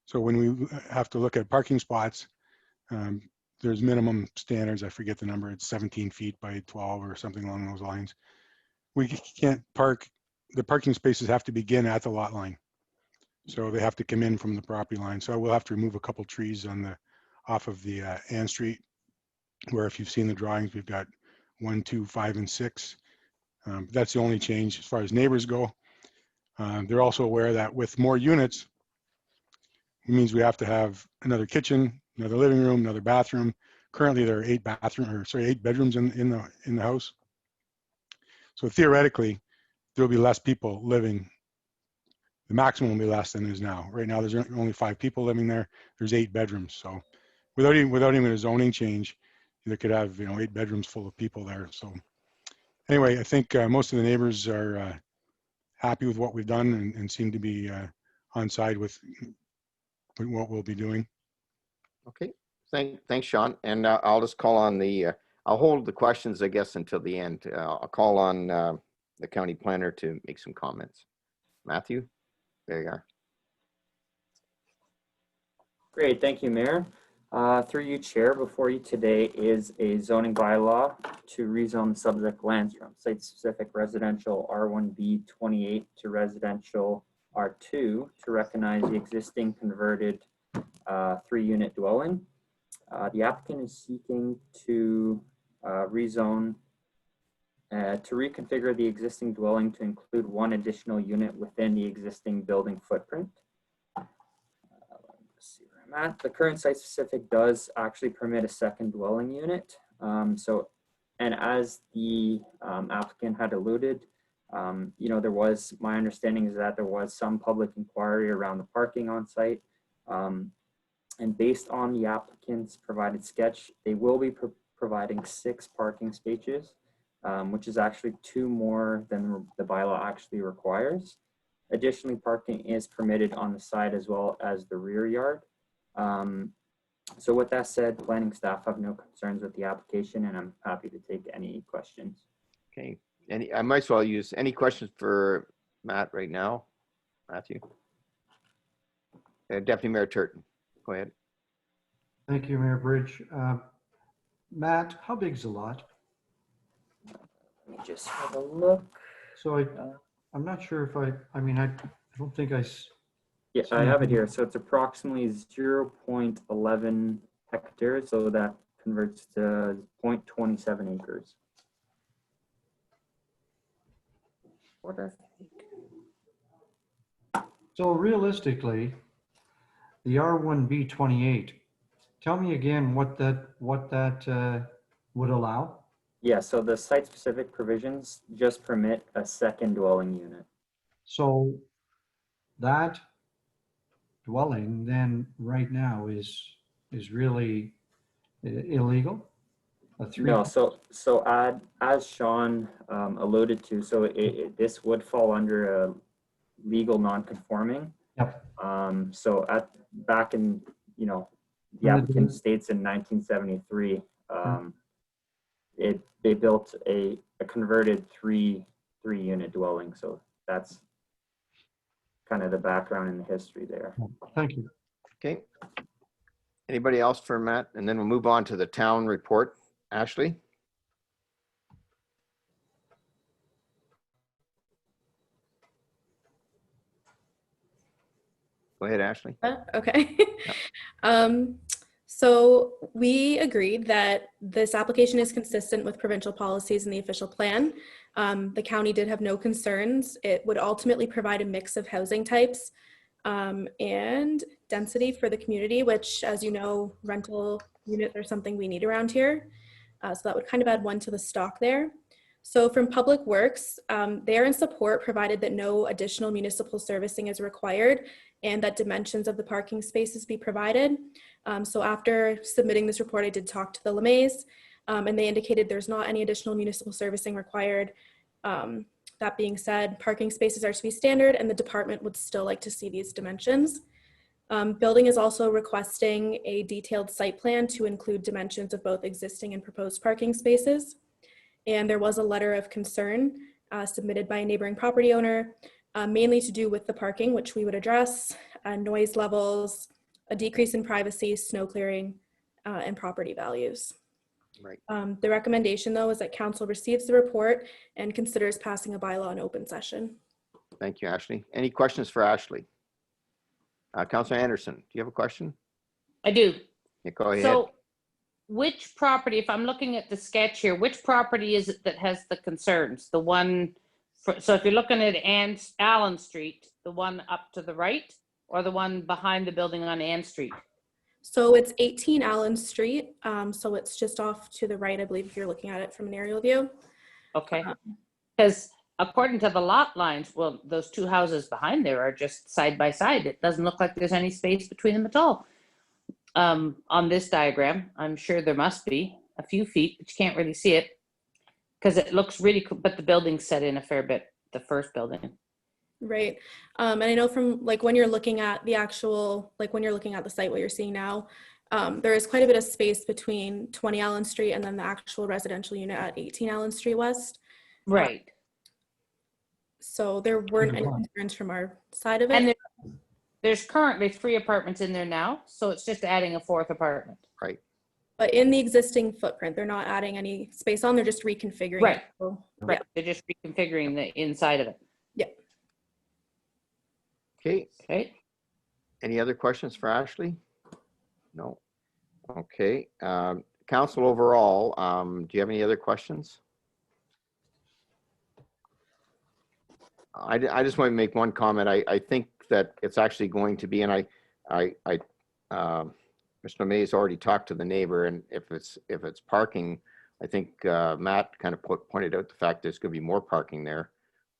So when we have to look at parking spots, there's minimum standards. I forget the number. It's 17 feet by 12 or something along those lines. We can't park, the parking spaces have to begin at the lot line. So they have to come in from the property line. So we'll have to remove a couple trees off of the Ann Street, where if you've seen the drawings, we've got 1, 2, 5, and 6. That's the only change as far as neighbors go. They're also aware that with more units, it means we have to have another kitchen, another living room, another bathroom. Currently, there are 8 bedrooms in the house. So theoretically, there'll be less people living. The maximum will be less than it is now. Right now, there's only 5 people living there. There's 8 bedrooms. So without even a zoning change, they could have, you know, 8 bedrooms full of people there. So anyway, I think most of the neighbors are happy with what we've done and seem to be on side with what we'll be doing. Okay, thanks, Sean. And I'll just call on the I'll hold the questions, I guess, until the end. I'll call on the county planner to make some comments. Matthew, there you are. Great, thank you, Mayor. Through you, Chair, before you today is a zoning bylaw to rezone the subject lands from site-specific residential R1B 28 to residential R2 to recognize the existing converted 3-unit dwelling. The applicant is seeking to rezone to reconfigure the existing dwelling to include 1 additional unit within the existing building footprint. Let's see where I'm at. The current site-specific does actually permit a second dwelling unit. And as the applicant had alluded, you know, my understanding is that there was some public inquiry around the parking on site. And based on the applicant's provided sketch, they will be providing 6 parking spaces, which is actually 2 more than the bylaw actually requires. Additionally, parking is permitted on the side as well as the rear yard. So with that said, planning staff have no concerns with the application, and I'm happy to take any questions. Okay, I might as well use any questions for Matt right now. Matthew. Deputy Mayor Turton, go ahead. Thank you, Mayor Bridge. Matt, how big is the lot? Let me just have a look. So I'm not sure if I mean, I don't think Yeah, I have it here. So it's approximately 0.11 hectares. So that converts to 0.27 acres. So realistically, the R1B 28, tell me again what that would allow? Yeah, so the site-specific provisions just permit a second dwelling unit. So that dwelling then right now is really illegal? No, so as Sean alluded to, so this would fall under a legal non-conforming. Yep. So back in, you know, the applicant states in 1973, they built a converted three unit dwelling. So that's kind of the background and the history there. Thank you. Okay. Anybody else for Matt? And then we'll move on to the town report. Ashley? Go ahead, Ashley. Okay. So we agreed that this application is consistent with provincial policies in the official plan. The county did have no concerns. It would ultimately provide a mix of housing types and density for the community, which, as you know, rental units are something we need around here. So that would kind of add 1 to the stock there. So from Public Works, they are in support provided that no additional municipal servicing is required and that dimensions of the parking spaces be provided. So after submitting this report, I did talk to the LeMays and they indicated there's not any additional municipal servicing required. That being said, parking spaces are to be standard and the department would still like to see these dimensions. Building is also requesting a detailed site plan to include dimensions of both existing and proposed parking spaces. And there was a letter of concern submitted by a neighboring property owner, mainly to do with the parking, which we would address, noise levels, a decrease in privacy, snow clearing, and property values. Right. The recommendation, though, is that council receives the report and considers passing a bylaw in open session. Thank you, Ashley. Any questions for Ashley? Councilor Anderson, do you have a question? I do. Yeah, go ahead. So which property, if I'm looking at the sketch here, which property is it that has the concerns? The one, so if you're looking at Allen Street, the one up to the right or the one behind the building on Ann Street? So it's 18 Allen Street. So it's just off to the right, I believe, if you're looking at it from an aerial view. Okay. Because according to the lot lines, well, those 2 houses behind there are just side by side. It doesn't look like there's any space between them at all. On this diagram, I'm sure there must be a few feet, but you can't really see it because it looks really cool, but the building's set in a fair bit, the first building. Right. And I know from like when you're looking at the actual, like when you're looking at the site, what you're seeing now, There is quite a bit of space between 20 Allen Street and then the actual residential unit at 18 Allen Street West. Right. So there weren't any concerns from our side of it. And there's currently 3 apartments in there now, so it's just adding a 4th apartment. Right. But in the existing footprint, they're not adding any space on, they're just reconfiguring Right. it. So, Right. yeah. They're just reconfiguring the inside of it. Yeah. Okay. Okay. Any other questions for Ashley? No. Okay. Council overall, do you have any other questions? I just want to make one comment. I think that it's actually going to be, and Mr. May has already talked to the neighbor, and if it's parking, I think Matt kind of pointed out the fact there's going to be more parking there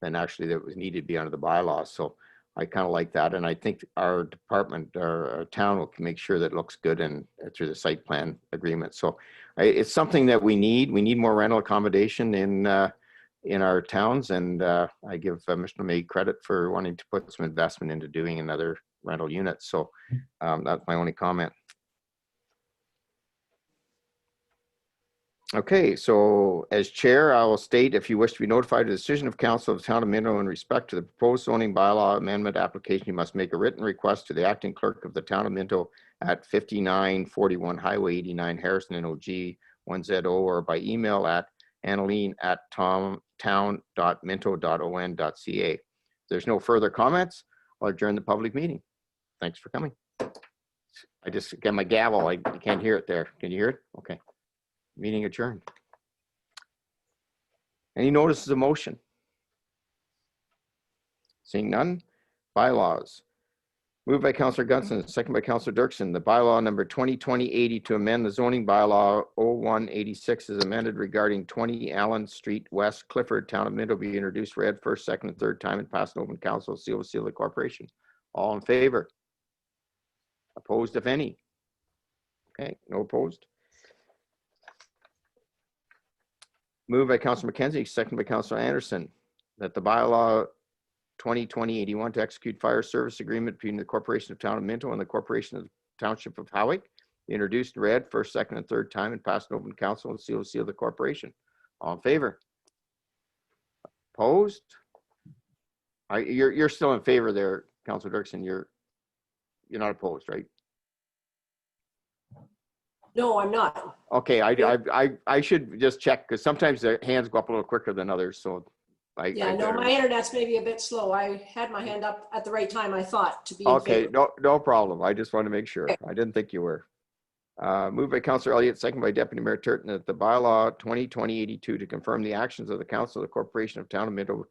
than actually that was needed to be under the bylaws. So I kind of like that, and I think our department, our town, will make sure that it looks good and through the site plan agreement. So it's something that we need. We need more rental accommodation in our towns, and I give Mr. May credit for wanting to put some investment into doing another rental unit. So that's my only comment. Okay, so as chair, I will state, if you wish to be notified of the decision of council of the town of Minto in respect to the proposed zoning bylaw amendment application, you must make a written request to the acting clerk of the town of Minto at 5941 Highway 89, Harrison, NOG 1ZO, or by email at town.minto.on.ca. If there's no further comments, I'll adjourn the public meeting. Thanks for coming. I just get my gavel. I can't hear it there. Can you hear it? Okay. Meeting adjourned. Any notices of motion? Seeing none. Bylaws. Moved by Councillor Gunson, second by Councillor Dirksen. The bylaw number 2020-80 to amend the zoning bylaw 0186 is amended regarding 20 Allen Street West, Clifford, Town of Minto, be introduced, read first, second, and third time, and passed in open council, seal of the corporation. All in favor? Opposed, if any? Okay, no opposed. Moved by Councillor McKenzie, second by Councillor Anderson, that the bylaw 2020-81 to execute fire service agreement between the Corporation of Town of Minto and the Corporation of Township of Howick be introduced and read first, second, and third time, and passed in open council and seal of the corporation. All in favor? Opposed? You're still in favor there, Councillor Dirksen. You're not opposed, right? No, I'm not. Okay, I should just check, because sometimes the hands go up a little quicker than others. So Yeah, no, my internet's maybe a bit slow. I had my hand up at the right time, I thought, to be in okay. favor. No problem. I just want to make sure. I didn't think you were. Moved by Councillor Elliott, second by Deputy Mayor Turton, that the bylaw 2020-82 to confirm the actions of the Council of the Corporation of Town of Minto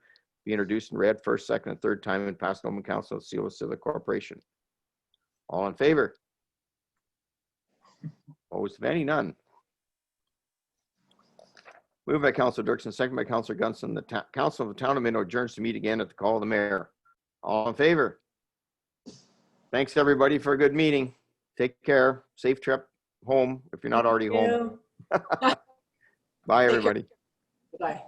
be introduced and read first, second, and third time, and passed in open council and seal of the corporation. All in favor? Opposed, if any? None. Moved by Councillor Dirksen, second by Councillor Gunson. The Council of the Town of Minto adjourns to meet again at the call of the mayor. All in favor? Thanks, everybody, for a good meeting. Take care. Safe trip home if you're not already home. Bye, everybody. Bye.